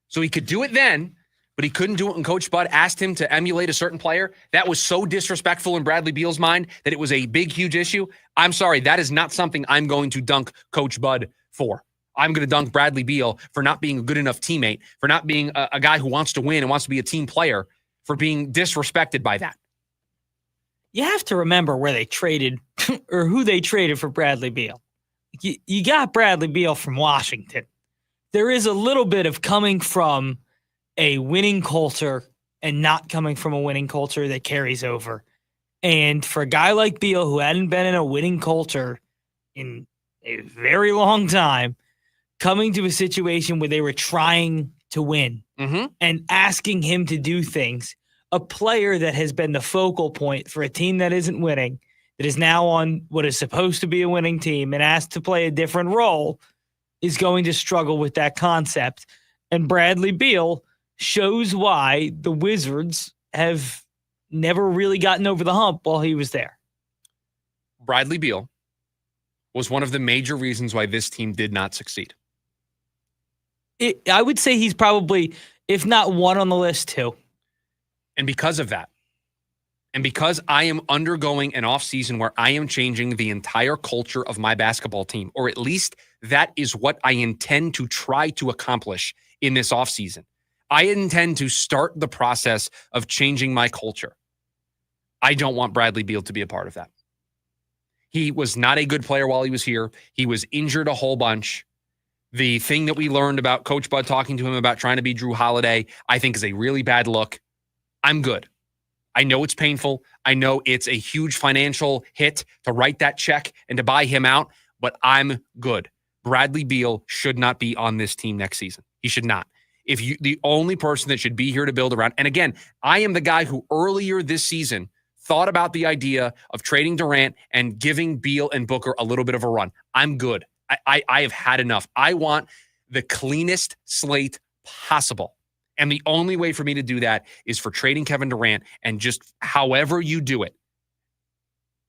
So he could do it then, but he couldn't do it when Coach Bud asked him to emulate a certain player. That was so disrespectful in Bradley Beal's mind that it was a big, huge issue. I'm sorry, that is not something I'm going to dunk Coach Bud for. I'm going to dunk Bradley Beal for not being a good enough teammate, for not being a guy who wants to win and wants to be a team player, for being disrespected by that. You have to remember where they traded or who they traded for Bradley Beal. You got Bradley Beal from Washington. There is a little bit of coming from a winning culture and not coming from a winning culture that carries over. And for a guy like Beal, who hadn't been in a winning culture in a very long time, coming to a situation where they were trying to win and asking him to do things, a player that has been the focal point for a team that isn't winning, that is now on what is supposed to be a winning team and asked to play a different role, is going to struggle with that concept. And Bradley Beal shows why the Wizards have never really gotten over the hump while he was there. Bradley Beal was one of the major reasons why this team did not succeed. I would say he's probably, if not one on the list, two. And because of that, and because I am undergoing an offseason where I am changing the entire culture of my basketball team, or at least that is what I intend to try to accomplish in this offseason. I intend to start the process of changing my culture. I don't want Bradley Beal to be a part of that. He was not a good player while he was here. He was injured a whole bunch. The thing that we learned about Coach Bud talking to him about trying to be Drew Holiday, I think is a really bad look. I'm good. I know it's painful. I know it's a huge financial hit to write that check and to buy him out, but I'm good. Bradley Beal should not be on this team next season. He should not. The only person that should be here to build around, and again, I am the guy who earlier this season thought about the idea of trading Durant and giving Beal and Booker a little bit of a run. I'm good. I have had enough. I want the cleanest slate possible. And the only way for me to do that is for trading Kevin Durant, and just however you do it.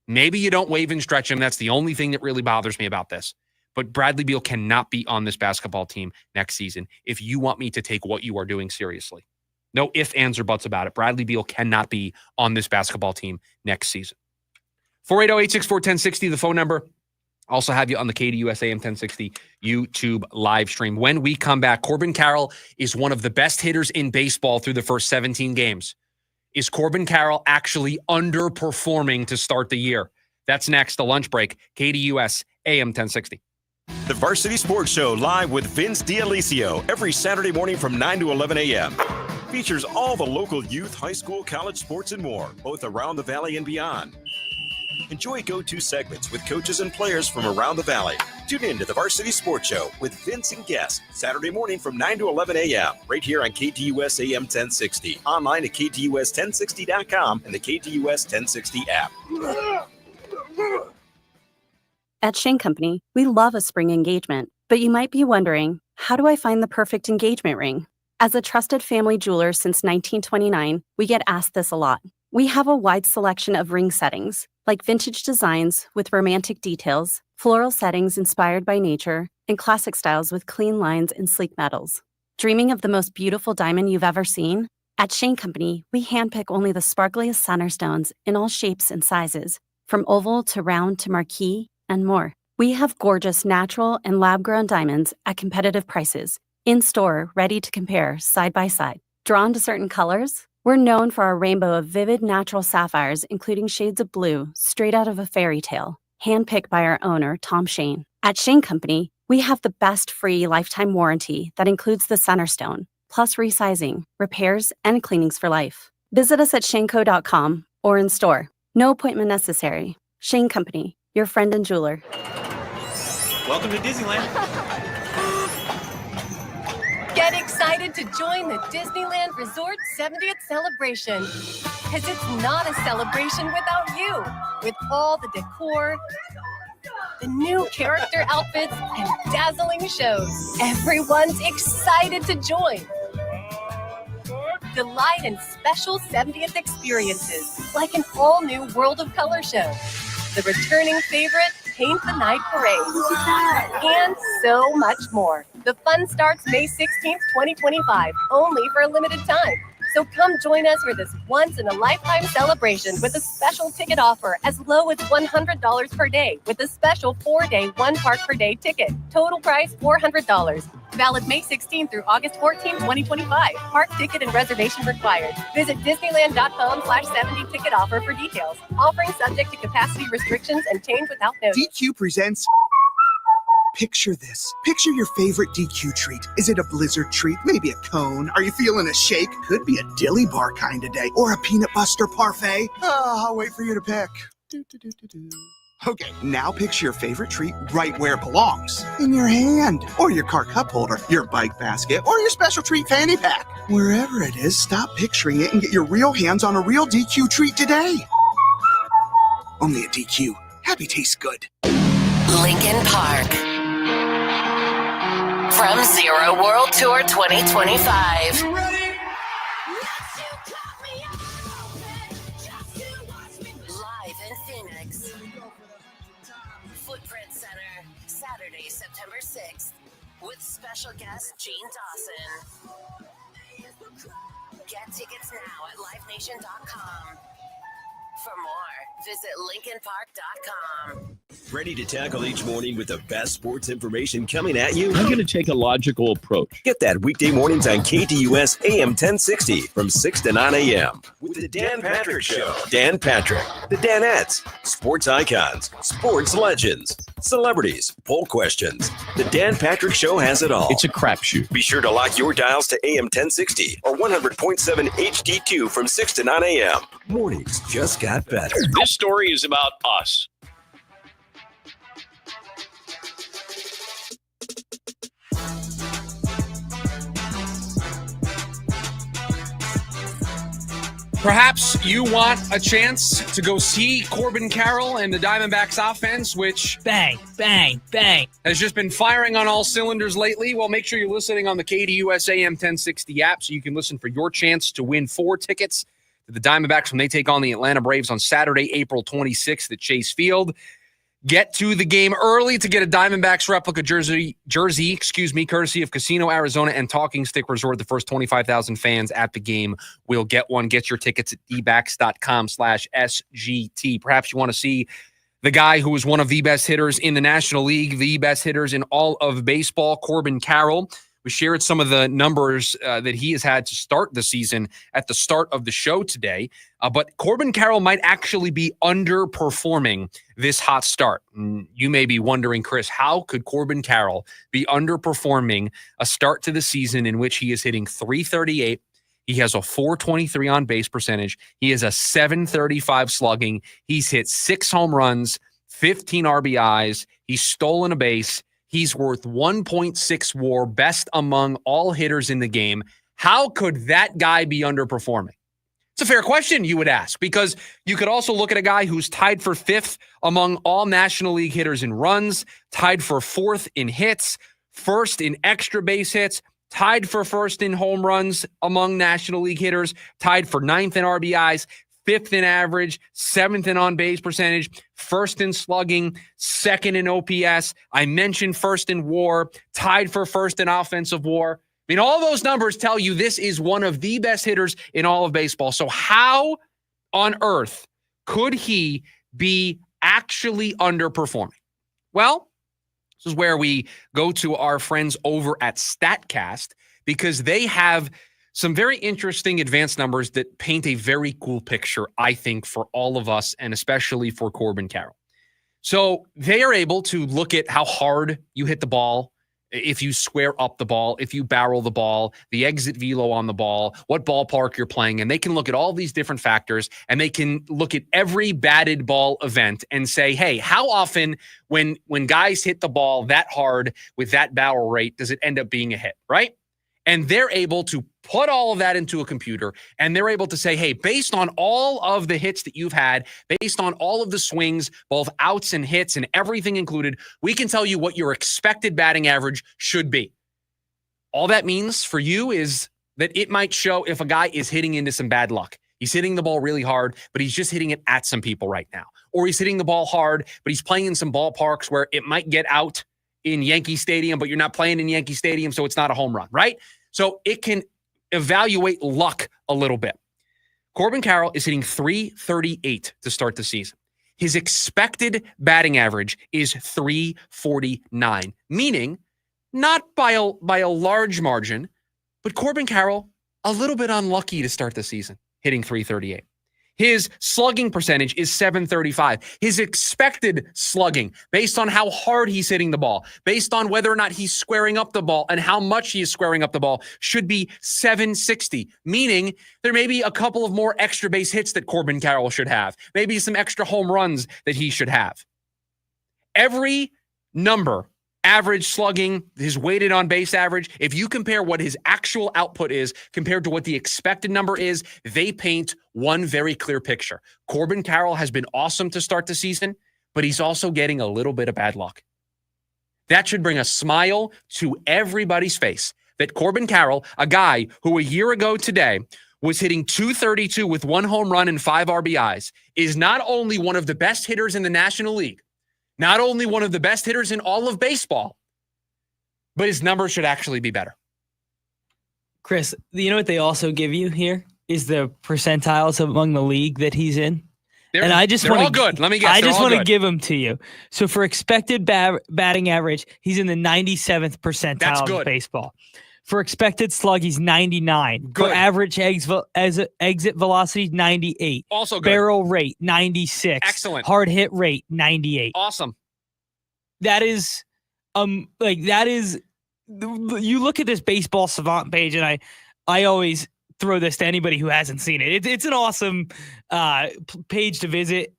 Maybe you don't waive and stretch him. That's the only thing that really bothers me about this. But Bradley Beal cannot be on this basketball team next season if you want me to take what you are doing seriously. No ifs, ands, or buts about it. Bradley Beal cannot be on this basketball team next season. 480-864-1060, the phone number. Also have you on the KDUS AM 1060 YouTube live stream. When we come back, Corbin Carroll is one of the best hitters in baseball through the first 17 games. Is Corbin Carroll actually underperforming to start the year? That's next, the lunch break, KDUS AM 1060. The Varsity Sports Show live with Vince D'Alicio every Saturday morning from 9 to 11 a.m. Features all the local youth, high school, college sports, and more, both around the Valley and beyond. Enjoy go-to segments with coaches and players from around the Valley. Tune in to the Varsity Sports Show with Vince and guests Saturday morning from 9 to 11 a.m. right here on KTUS AM 1060. Online at KTUS1060.com and the KTUS 1060 app. At Shane Company, we love a spring engagement, but you might be wondering, how do I find the perfect engagement ring? As a trusted family jeweler since 1929, we get asked this a lot. We have a wide selection of ring settings, like vintage designs with romantic details, floral settings inspired by nature, and classic styles with clean lines and sleek metals. Dreaming of the most beautiful diamond you've ever seen? At Shane Company, we handpick only the sparkliest center stones in all shapes and sizes, from oval to round to marquise, and more. We have gorgeous natural and lab-grown diamonds at competitive prices, in-store, ready to compare side by side. Drawn to certain colors? We're known for our rainbow of vivid natural sapphires, including shades of blue, straight out of a fairy tale, handpicked by our owner, Tom Shane. At Shane Company, we have the best free lifetime warranty that includes the center stone, plus resizing, repairs, and cleanings for life. Visit us at shaneco.com or in store. No appointment necessary. Shane Company, your friend and jeweler. Welcome to Disneyland. Get excited to join the Disneyland Resort 70th celebration. Because it's not a celebration without you. With all the decor, the new character outfits, and dazzling shows. Everyone's excited to join. Delight in special 70th experiences, like an all-new World of Color show. The returning favorite, Paint the Night Parade, and so much more. The fun starts May 16th, 2025, only for a limited time. So come join us for this once-in-a-lifetime celebration with a special ticket offer as low as $100 per day with a special 4-day, 1-park-per-day ticket. Total price $400. Valid May 16 through August 14, 2025. Park ticket and reservation required. Visit Disneyland.com/70 ticket offer for details. Offering subject to capacity restrictions and change without notice. DQ presents... Picture this. Picture your favorite DQ treat. Is it a blizzard treat? Maybe a cone? Are you feeling a shake? Could be a dilly bar kind of day. Or a peanut buster parfait. I'll wait for you to pick. Okay, now picture your favorite treat right where it belongs. In your hand. Or your car cup holder. Your bike basket. Or your special treat fanny pack. Wherever it is, stop picturing it and get your real hands on a real DQ treat today. Only at DQ. Happy tastes good. Lincoln Park. From Zero World Tour 2025. Live in Phoenix. Footprint Center, Saturday, September 6th, with special guest Gene Dawson. Get tickets now at livenation.com. For more, visit lincolnpark.com. Ready to tackle each morning with the best sports information coming at you? I'm going to take a logical approach. Get that weekday mornings on KTUS AM 1060 from 6 to 9 a.m. with the Dan Patrick Show. Dan Patrick, the Danettes, sports icons, sports legends, celebrities, poll questions. The Dan Patrick Show has it all. It's a crapshoot. Be sure to lock your dials to AM 1060 or 100.7 HD2 from 6 to 9 a.m. Mornings just got better. This story is about us. Perhaps you want a chance to go see Corbin Carroll and the Diamondbacks offense, which bang, bang, bang, has just been firing on all cylinders lately. Well, make sure you're listening on the KDUS AM 1060 app so you can listen for your chance to win 4 tickets to the Diamondbacks when they take on the Atlanta Braves on Saturday, April 26th at Chase Field. Get to the game early to get a Diamondbacks replica jersey, courtesy of Casino Arizona and Talking Stick Resort. The first 25,000 fans at the game will get one. Get your tickets at dbacks.com/SGT. Perhaps you want to see the guy who is one of the best hitters in the National League, the best hitters in all of baseball, Corbin Carroll. We shared some of the numbers that he has had to start the season at the start of the show today. But Corbin Carroll might actually be underperforming this hot start. You may be wondering, Chris, how could Corbin Carroll be underperforming a start to the season in which he is hitting .338? He has a .423 on base percentage. He has a .735 slugging. He's hit 6 home runs, 15 RBIs. He's stolen a base. He's worth 1.6 WAR, best among all hitters in the game. How could that guy be underperforming? It's a fair question, you would ask, because you could also look at a guy who's tied for 5th among all National League hitters in runs, tied for 4th in hits, 1st in extra base hits, tied for 1st in home runs among National League hitters, tied for 9th in RBIs, 5th in average, 7th in on-base percentage, 1st in slugging, 2nd in OPS. I mentioned 1st in WAR, tied for 1st in offensive WAR. I mean, all those numbers tell you this is one of the best hitters in all of baseball. So how on earth could he be actually underperforming? Well, this is where we go to our friends over at StatCast, because they have some very interesting advanced numbers that paint a very cool picture, I think, for all of us, and especially for Corbin Carroll. So they are able to look at how hard you hit the ball, if you square up the ball, if you barrel the ball, the exit velo on the ball, what ballpark you're playing, and they can look at all these different factors, and they can look at every batted ball event and say, hey, how often when guys hit the ball that hard with that barrel rate does it end up being a hit, right? And they're able to put all of that into a computer, and they're able to say, hey, based on all of the hits that you've had, based on all of the swings, both outs and hits and everything included, we can tell you what your expected batting average should be. All that means for you is that it might show if a guy is hitting into some bad luck. He's hitting the ball really hard, but he's just hitting it at some people right now. Or he's hitting the ball hard, but he's playing in some ballparks where it might get out in Yankee Stadium, but you're not playing in Yankee Stadium, so it's not a home run, right? So it can evaluate luck a little bit. Corbin Carroll is hitting .338 to start the season. His expected batting average is .349, meaning not by a large margin, but Corbin Carroll a little bit unlucky to start the season, hitting .338. His slugging percentage is .735. His expected slugging, based on how hard he's hitting the ball, based on whether or not he's squaring up the ball and how much he is squaring up the ball, should be .760, meaning there may be a couple of more extra base hits that Corbin Carroll should have, maybe some extra home runs that he should have. Every number, average slugging, his weighted on base average, if you compare what his actual output is compared to what the expected number is, they paint one very clear picture. Corbin Carroll has been awesome to start the season, but he's also getting a little bit of bad luck. That should bring a smile to everybody's face that Corbin Carroll, a guy who a year ago today was hitting .232 with 1 home run and 5 RBIs, is not only one of the best hitters in the National League, not only one of the best hitters in all of baseball, but his numbers should actually be better. Chris, you know what they also give you here is the percentiles among the league that he's in. They're all good. Let me guess. I just want to give them to you. So for expected batting average, he's in the 97th percentile of baseball. For expected slug, he's 99. Good. For average exit velocity, 98. Also good. Barrel rate, 96. Excellent. Hard hit rate, 98. Awesome. That is, you look at this baseball savant page, and I always throw this to anybody who hasn't seen it. It's an awesome page to visit,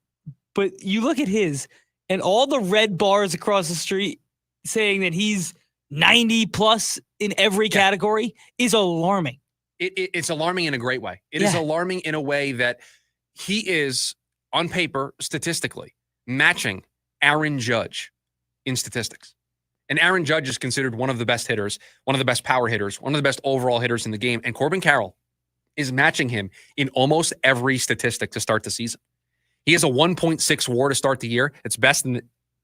but you look at his and all the red bars across the street saying that he's 90 plus in every category is alarming. It's alarming in a great way. It is alarming in a way that he is, on paper, statistically, matching Aaron Judge in statistics. And Aaron Judge is considered one of the best hitters, one of the best power hitters, one of the best overall hitters in the game. And Corbin Carroll is matching him in almost every statistic to start the season. He has a 1.6 WAR to start the year. It's best in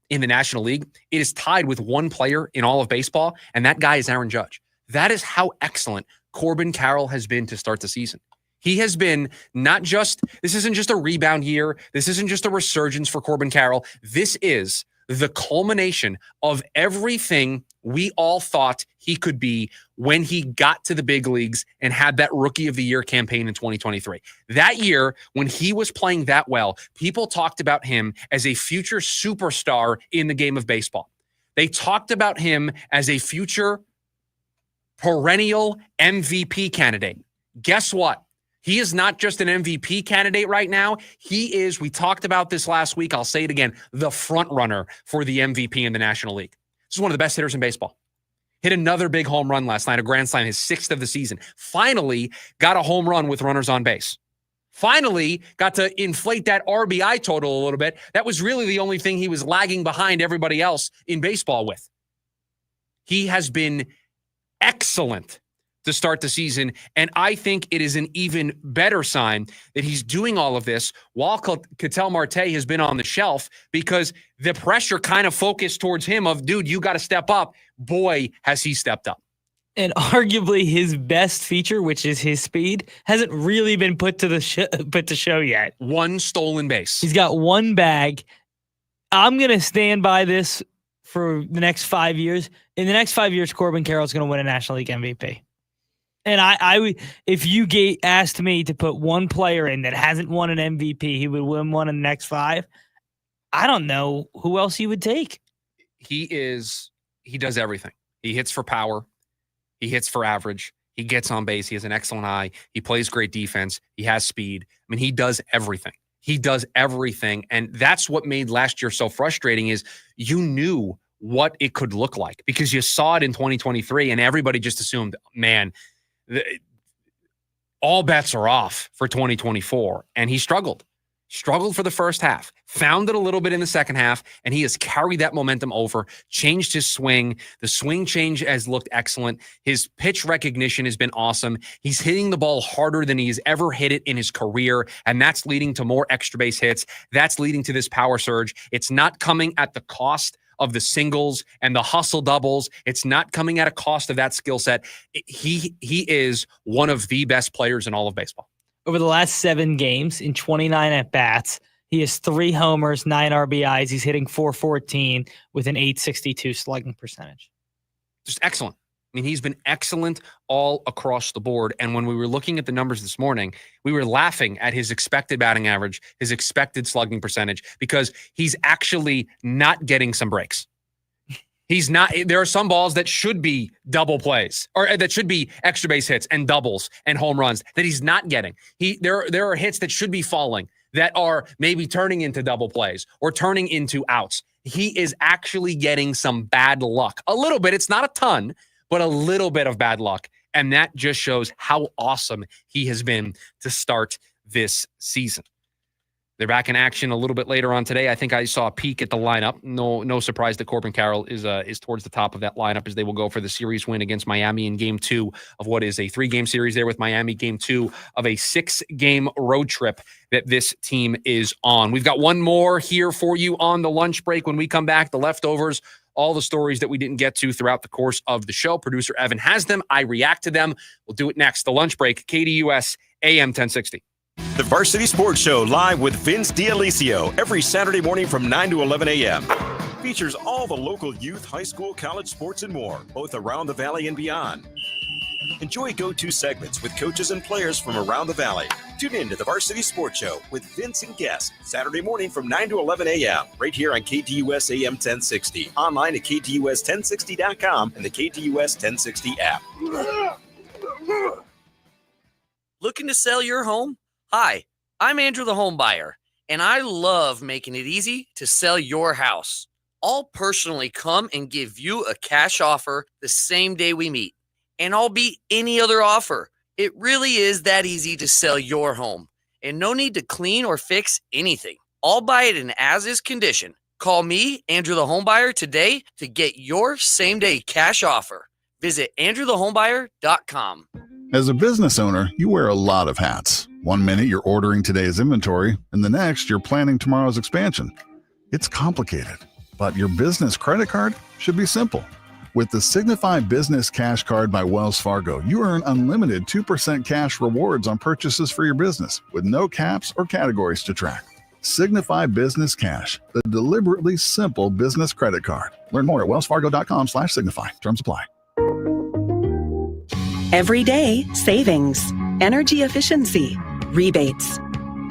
the National League. It is tied with one player in all of baseball, and that guy is Aaron Judge. That is how excellent Corbin Carroll has been to start the season. He has been this isn't just a rebound year. This isn't just a resurgence for Corbin Carroll. This is the culmination of everything we all thought he could be when he got to the big leagues and had that Rookie of the Year campaign in 2023. That year, when he was playing that well, people talked about him as a future superstar in the game of baseball. They talked about him as a future perennial MVP candidate. Guess what? He is not just an MVP candidate right now. He is, we talked about this last week, I'll say it again, the front runner for the MVP in the National League. This is one of the best hitters in baseball. Hit another big home run last night, a grand slam, his 6th of the season. Finally got a home run with runners on base. Finally got to inflate that RBI total a little bit. That was really the only thing he was lagging behind everybody else in baseball with. He has been excellent to start the season, and I think it is an even better sign that he's doing all of this while Ketel Marte has been on the shelf, because the pressure kind of focused towards him of, dude, you got to step up. Boy, has he stepped up. And arguably his best feature, which is his speed, hasn't really been put to show yet. One stolen base. He's got one bag. I'm going to stand by this for the next 5 years. In the next 5 years, Corbin Carroll's going to win a National League MVP. And I if you asked me to put one player in that hasn't won an MVP, he would win one in the next 5. I don't know who else you would take. He does everything. He hits for power. He hits for average. He gets on base. He has an excellent eye. He plays great defense. He has speed. I mean, he does everything. He does everything. And that's what made last year so frustrating, is you knew what it could look like because you saw it in 2023 and everybody just assumed, man, all bets are off for 2024. And he struggled for the first half, found it a little bit in the second half, and he has carried that momentum over, changed his swing. The swing change has looked excellent. His pitch recognition has been awesome. He's hitting the ball harder than he's ever hit it in his career, and that's leading to more extra base hits. That's leading to this power surge. It's not coming at the cost of the singles and the hustle doubles. It's not coming at a cost of that skill set. He is one of the best players in all of baseball. Over the last 7 games in 29 at-bats, he has 3 homers, 9 RBIs. He's hitting .414 with an .862 slugging percentage. Just excellent. I mean, he's been excellent all across the board. And when we were looking at the numbers this morning, we were laughing at his expected batting average, his expected slugging percentage, because he's actually not getting some breaks. He's not. There are some balls that should be double plays or that should be extra base hits and doubles and home runs that he's not getting. There are hits that should be falling that are maybe turning into double plays or turning into outs. He is actually getting some bad luck. A little bit. It's not a ton, but a little bit of bad luck. And that just shows how awesome he has been to start this season. They're back in action a little bit later on today. I think I saw a peek at the lineup. No surprise that Corbin Carroll is towards the top of that lineup as they will go for the series win against Miami in Game 2 of what is a 3-game series there with Miami, Game 2 of a 6-game road trip that this team is on. We've got one more here for you on the lunch break. When we come back, the leftovers, all the stories that we didn't get to throughout the course of the show. Producer Evan has them. I react to them. We'll do it next. The lunch break, KDUS AM 1060. The Varsity Sports Show live with Vince D'Alicio every Saturday morning from 9 to 11 a.m. Features all the local youth, high school, college sports, and more, both around the Valley and beyond. Enjoy go-to segments with coaches and players from around the Valley. Tune in to the Varsity Sports Show with Vince and guests Saturday morning from 9 to 11 a.m. right here on KDUS AM 1060. Online at KDUS1060.com and the KDUS 1060 app. Looking to sell your home? Hi, I'm Andrew the Home Buyer, and I love making it easy to sell your house. I'll personally come and give you a cash offer the same day we meet, and I'll beat any other offer. It really is that easy to sell your home, and no need to clean or fix anything. I'll buy it in as-is condition. Call me, Andrew the Home Buyer, today to get your same-day cash offer. Visit andrewthehomebuyer.com. As a business owner, you wear a lot of hats. One minute you're ordering today's inventory, and the next you're planning tomorrow's expansion. It's complicated, but your business credit card should be simple. With the Signify Business Cash Card by Wells Fargo, you earn unlimited 2% cash rewards on purchases for your business, with no caps or categories to track. Signify Business Cash, the deliberately simple business credit card. Learn more at wellsfargo.com/signify. Terms apply. Every day, savings, energy efficiency, rebates.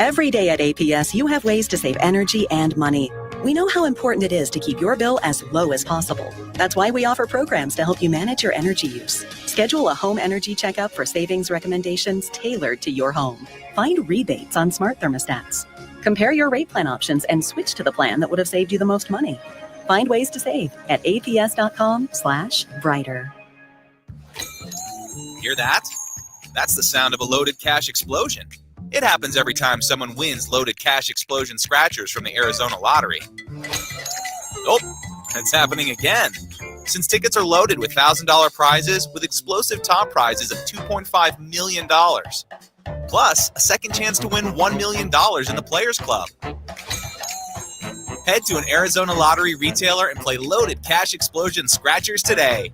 Every day at APS, you have ways to save energy and money. We know how important it is to keep your bill as low as possible. That's why we offer programs to help you manage your energy use. Schedule a home energy checkup for savings recommendations tailored to your home. Find rebates on smart thermostats. Compare your rate plan options and switch to the plan that would have saved you the most money. Find ways to save at aps.com/brighter. Hear that? That's the sound of a loaded cash explosion. It happens every time someone wins loaded cash explosion scratchers from the Arizona lottery. Oh, it's happening again. Since tickets are loaded with $1,000 prizes with explosive top prizes of $2.5 million. Plus, a second chance to win $1 million in the Players Club. Head to an Arizona lottery retailer and play loaded cash explosion scratchers today.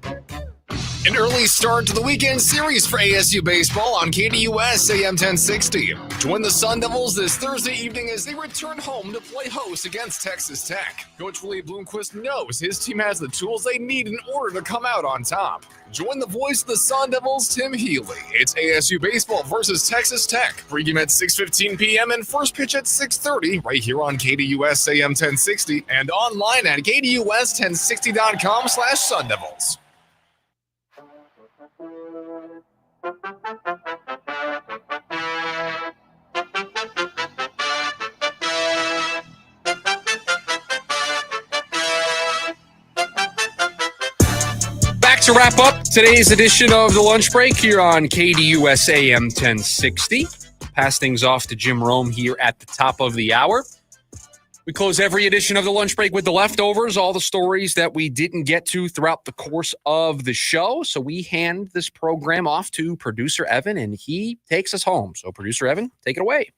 An early start to the weekend series for ASU baseball on KDUS AM 1060. Join the Sun Devils this Thursday evening as they return home to play host against Texas Tech. Coach Willie Bloomquist knows his team has the tools they need in order to come out on top. Join the voice of the Sun Devils, Tim Healy. It's ASU baseball versus Texas Tech. Pregame at 6:15 p.m. and first pitch at 6:30 right here on KDUS AM 1060 and online at KDUS1060.com/Sun Devils. Back to wrap up today's edition of The Lunch Break here on KDUS AM 1060. Pass things off to Jim Rome here at the top of the hour. We close every edition of The Lunch Break with the leftovers, all the stories that we didn't get to throughout the course of the show. So we hand this program off to producer Evan, and he takes us home. So producer Evan, take it away.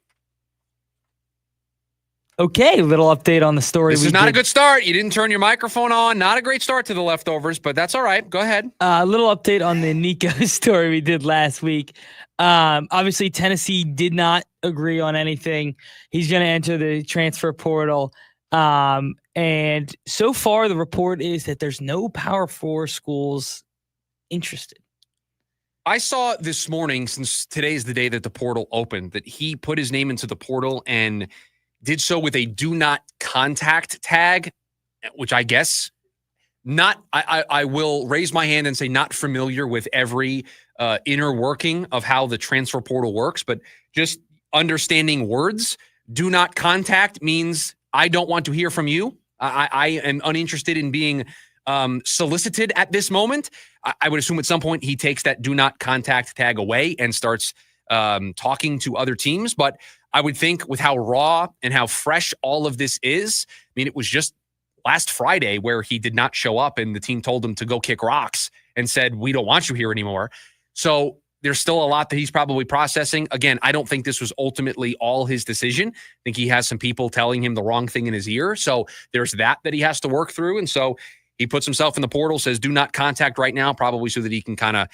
Okay, little update on the story. This is not a good start. You didn't turn your microphone on. Not a great start to the leftovers, but that's all right. Go ahead. A little update on the Nico story we did last week. Obviously, Tennessee did not agree on anything. He's going to enter the transfer portal. And so far, the report is that there's no Power 4 schools interested. I saw this morning, since today's the day that the portal opened, that he put his name into the portal and did so with a do not contact tag, which I guess I will raise my hand and say not familiar with every inner working of how the transfer portal works, but just understanding words. Do not contact means I don't want to hear from you. I am uninterested in being solicited at this moment. I would assume at some point he takes that do not contact tag away and starts talking to other teams. But I would think with how raw and how fresh all of this is, I mean, it was just last Friday where he did not show up and the team told him to go kick rocks and said, we don't want you here anymore. So there's still a lot that he's probably processing. Again, I don't think this was ultimately all his decision. I think he has some people telling him the wrong thing in his ear. So there's that he has to work through. And so he puts himself in the portal, says do not contact right now, probably so that he can kind of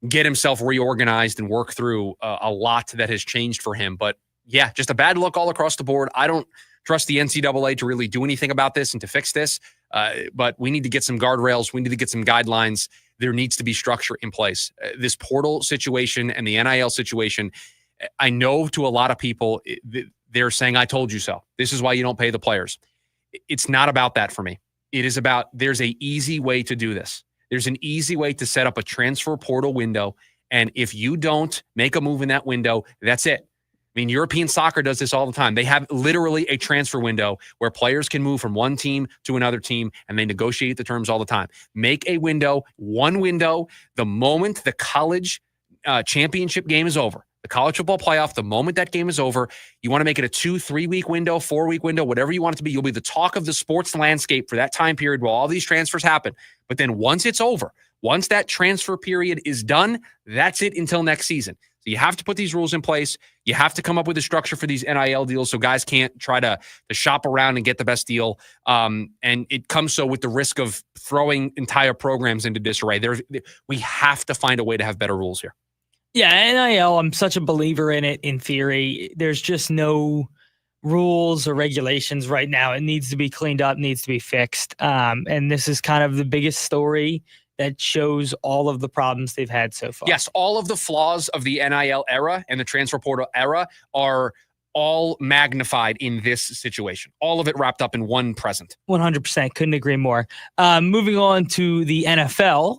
get himself reorganized and work through a lot that has changed for him. But yeah, just a bad look all across the board. I don't trust the NCAA to really do anything about this and to fix this. But we need to get some guardrails. We need to get some guidelines. There needs to be structure in place. This portal situation and the NIL situation, I know to a lot of people, they're saying, I told you so. This is why you don't pay the players. It's not about that for me. It is about there's an easy way to do this. There's an easy way to set up a transfer portal window. And if you don't make a move in that window, that's it. I mean, European soccer does this all the time. They have literally a transfer window where players can move from one team to another team, and they negotiate the terms all the time. Make a window, one window, the moment the college championship game is over, the college football playoff, the moment that game is over, you want to make it a 2-3 week window, 4 week window, whatever you want it to be. You'll be the talk of the sports landscape for that time period while all these transfers happen. But then once it's over, once that transfer period is done, that's it until next season. So you have to put these rules in place. You have to come up with a structure for these NIL deals so guys can't try to shop around and get the best deal. And it comes so with the risk of throwing entire programs into disarray. We have to find a way to have better rules here. Yeah, NIL, I'm such a believer in it in theory. There's just no rules or regulations right now. It needs to be cleaned up, needs to be fixed. And this is kind of the biggest story that shows all of the problems they've had so far. Yes, all of the flaws of the NIL era and the transfer portal era are all magnified in this situation. All of it wrapped up in one present. 100%. Couldn't agree more. Moving on to the NFL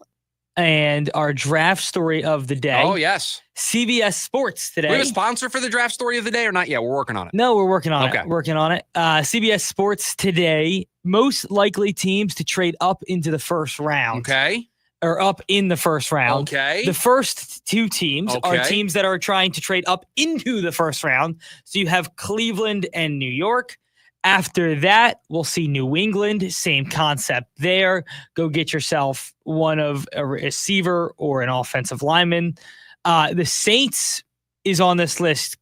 and our draft story of the day. Oh, yes. CBS Sports today. Do we have a sponsor for the draft story of the day or not yet? We're working on it. No, we're working on it. Working on it. CBS Sports today, most likely teams to trade up into the first round. Okay. Or up in the first round. Okay. The first two teams are teams that are trying to trade up into the first round. So you have Cleveland and New York. After that, we'll see New England. Same concept there. Go get yourself one of a receiver or an offensive lineman. The Saints is on this list.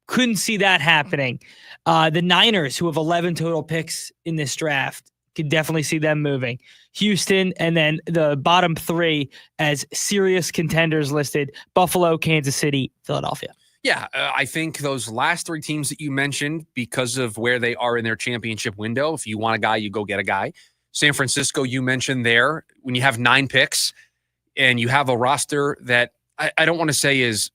Couldn't see that happening. The Niners, who have 11 total picks in this draft, could definitely see them moving. Houston, and then the bottom three as serious contenders listed: Buffalo, Kansas City, Philadelphia. Yeah, I think those last three teams that you mentioned, because of where they are in their championship window, if you want a guy, you go get a guy. San Francisco, you mentioned there, when you have 9 picks and you have a roster that I don't want to say is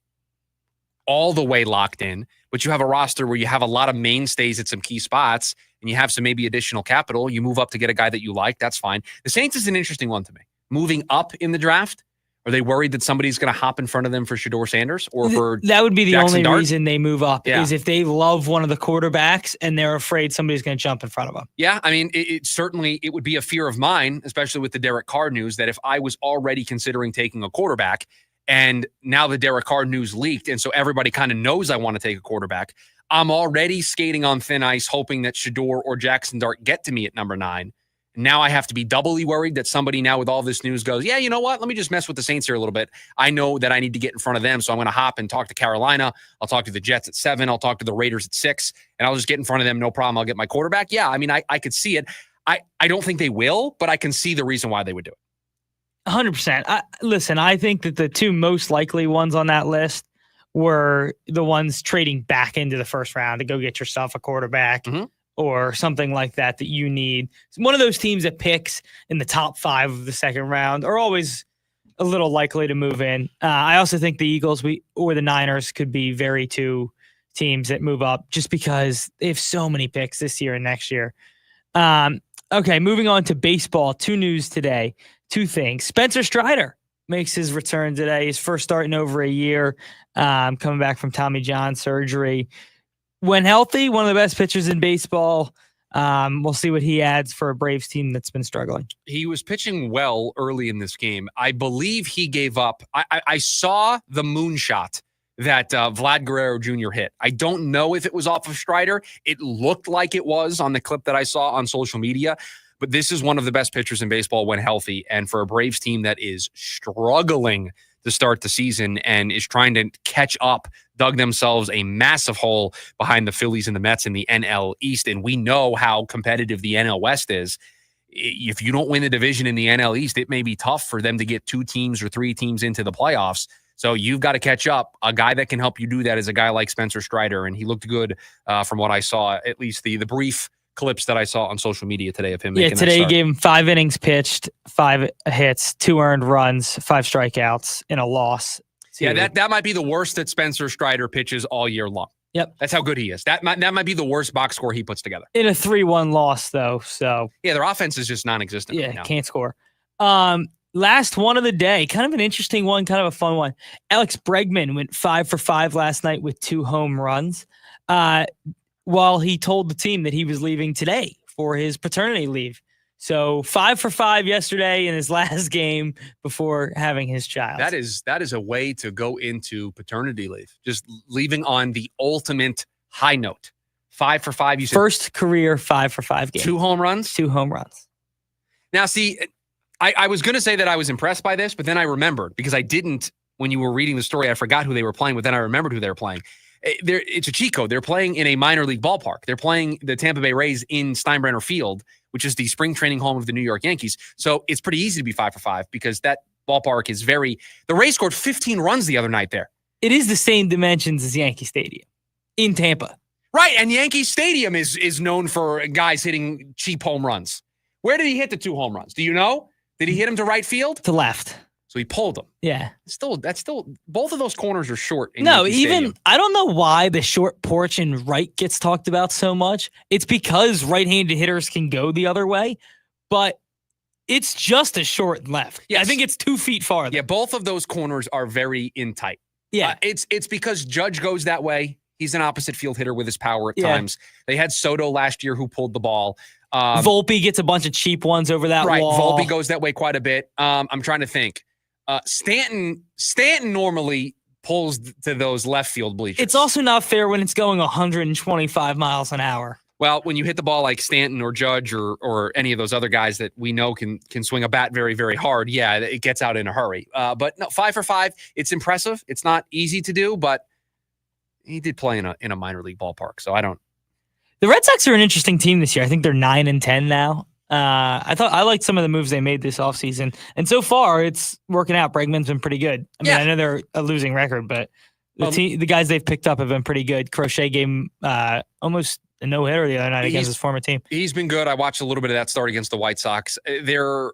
all the way locked in, but you have a roster where you have a lot of mainstays at some key spots and you have some maybe additional capital, you move up to get a guy that you like, that's fine. The Saints is an interesting one to me. Moving up in the draft, are they worried that somebody's going to hop in front of them for Shedeur Sanders or for that would be the Jackson only Dart? reason they move up is if they love one of the quarterbacks and they're afraid somebody's going to jump in front of them. Yeah, I mean, it certainly would be a fear of mine, especially with the Derek Carr news, that if I was already considering taking a quarterback and now the Derek Carr news leaked, and so everybody kind of knows I want to take a quarterback, I'm already skating on thin ice hoping that Shedeur or Jackson Dart get to me at number 9. Now I have to be doubly worried that somebody now with all this news goes, yeah, you know what? Let me just mess with the Saints here a little bit. I know that I need to get in front of them, so I'm going to hop and talk to Carolina. I'll talk to the Jets at 7. I'll talk to the Raiders at 6, and I'll just get in front of them. No problem. I'll get my quarterback. Yeah, I mean, I could see it. I don't think they will, but I can see the reason why they would do it. 100%. Listen, I think that the two most likely ones on that list were the ones trading back into the first round to go get yourself a quarterback. Or something like that you need. One of those teams that picks in the top 5 of the second round are always a little likely to move in. I also think the Eagles or the Niners could be very two teams that move up just because they have so many picks this year and next year. Okay, moving on to baseball. 2 news today. 2 things. Spencer Strider makes his return today. His first start in over a year, coming back from Tommy John surgery. When healthy, one of the best pitchers in baseball. We'll see what he adds for a Braves team that's been struggling. He was pitching well early in this game. I believe he gave up. I saw the moonshot that Vlad Guerrero Jr. hit. I don't know if it was off of Strider. It looked like it was on the clip that I saw on social media. But this is one of the best pitchers in baseball when healthy. And for a Braves team that is struggling to start the season and is trying to catch up, dug themselves a massive hole behind the Phillies and the Mets in the NL East. And we know how competitive the NL West is. If you don't win the division in the NL East, it may be tough for them to get 2 teams or 3 teams into the playoffs. So you've got to catch up. A guy that can help you do that is a guy like Spencer Strider. And he looked good from what I saw, at least the brief clips that I saw on social media today of him. Yeah, today he gave him 5 innings pitched, 5 hits, 2 earned runs, 5 strikeouts in a loss. Yeah, that might be the worst that Spencer Strider pitches all year long. Yep. That's how good he is. That might be the worst box score he puts together. In a 3-1 loss, though. So yeah, their offense is just non-existent. Yeah, right now. Can't score. Last one of the day, kind of an interesting one, kind of a fun one. Alex Bregman went 5 for 5 last night with 2 home runs. While he told the team that he was leaving today for his paternity leave. So 5 for 5 yesterday in his last game before having his child. That is a way to go into paternity leave. Just leaving on the ultimate high note. 5 for 5. You said first career 5 for 5 game. 2 home runs? 2 home runs. Now, see, I was going to say that I was impressed by this, but then I remembered because I didn't, when you were reading the story, I forgot who they were playing, but then I remembered who they were playing. It's a cheat code. They're playing in a minor league ballpark. They're playing the Tampa Bay Rays in Steinbrenner Field, which is the spring training home of the New York Yankees. So it's pretty easy to be 5 for 5 because that ballpark is the Rays scored 15 runs the other night there. It is the same dimensions as Yankee Stadium in Tampa. Right, and Yankee Stadium is known for guys hitting cheap home runs. Where did he hit the 2 home runs? Do you know? Did he hit him to right field? To left. So he pulled them. Yeah. That's still both of those corners are short. No, even I don't know why the short porch and right gets talked about so much. It's because right-handed hitters can go the other way, but it's just as short and left. Yeah, I think it's 2 feet farther. Yeah, both of those corners are very in tight. Yeah. It's because Judge goes that way. He's an opposite field hitter with his power at times. They had Soto last year who pulled the ball. Volpe gets a bunch of cheap ones over that wall. Volpe goes that way quite a bit. I'm trying to think. Stanton normally pulls to those left field bleachers. It's also not fair when it's going 125 miles an hour. Well, when you hit the ball like Stanton or Judge or any of those other guys that we know can swing a bat very, very hard, yeah, it gets out in a hurry. But no, 5 for 5, it's impressive. It's not easy to do, but he did play in a minor league ballpark, so I don't. The Red Sox are an interesting team this year. I think they're 9-10 now. I liked some of the moves they made this offseason. And so far, it's working out. Bregman's been pretty good. I mean, I know they're a losing record, but the guys they've picked up have been pretty good. Crochet gave him almost a no-hitter the other night against his former team. He's been good. I watched a little bit of that start against the White Sox. They're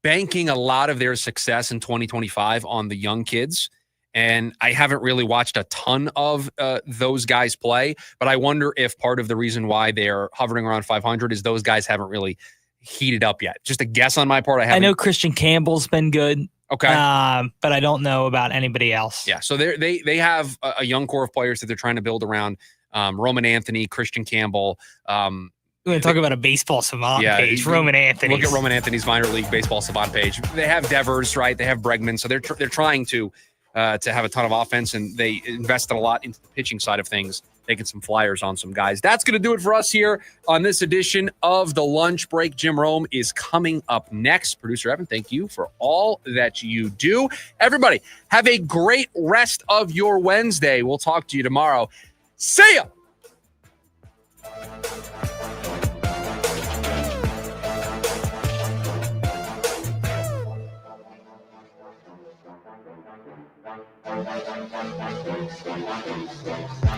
banking a lot of their success in 2025 on the young kids. And I haven't really watched a ton of those guys play, but I wonder if part of the reason why they're hovering around 500 is those guys haven't really heated up yet. Just a guess on my part. I know Christian Campbell's been good. Okay. But I don't know about anybody else. Yeah. So they have a young core of players that they're trying to build around. Roman Anthony, Christian Campbell. We're going to talk about a baseball savant page. Roman Anthony. Look at Roman Anthony's minor league baseball savant page. They have Devers, right? They have Bregman. So they're trying to have a ton of offense, and they invested a lot into the pitching side of things taking some flyers on some guys. That's going to do it for us here on this edition of The Lunch Break. Jim Rome is coming up next. Producer Evan, thank you for all that you do. Everybody, have a great rest of your Wednesday. We'll talk to you tomorrow. See ya! Thank you.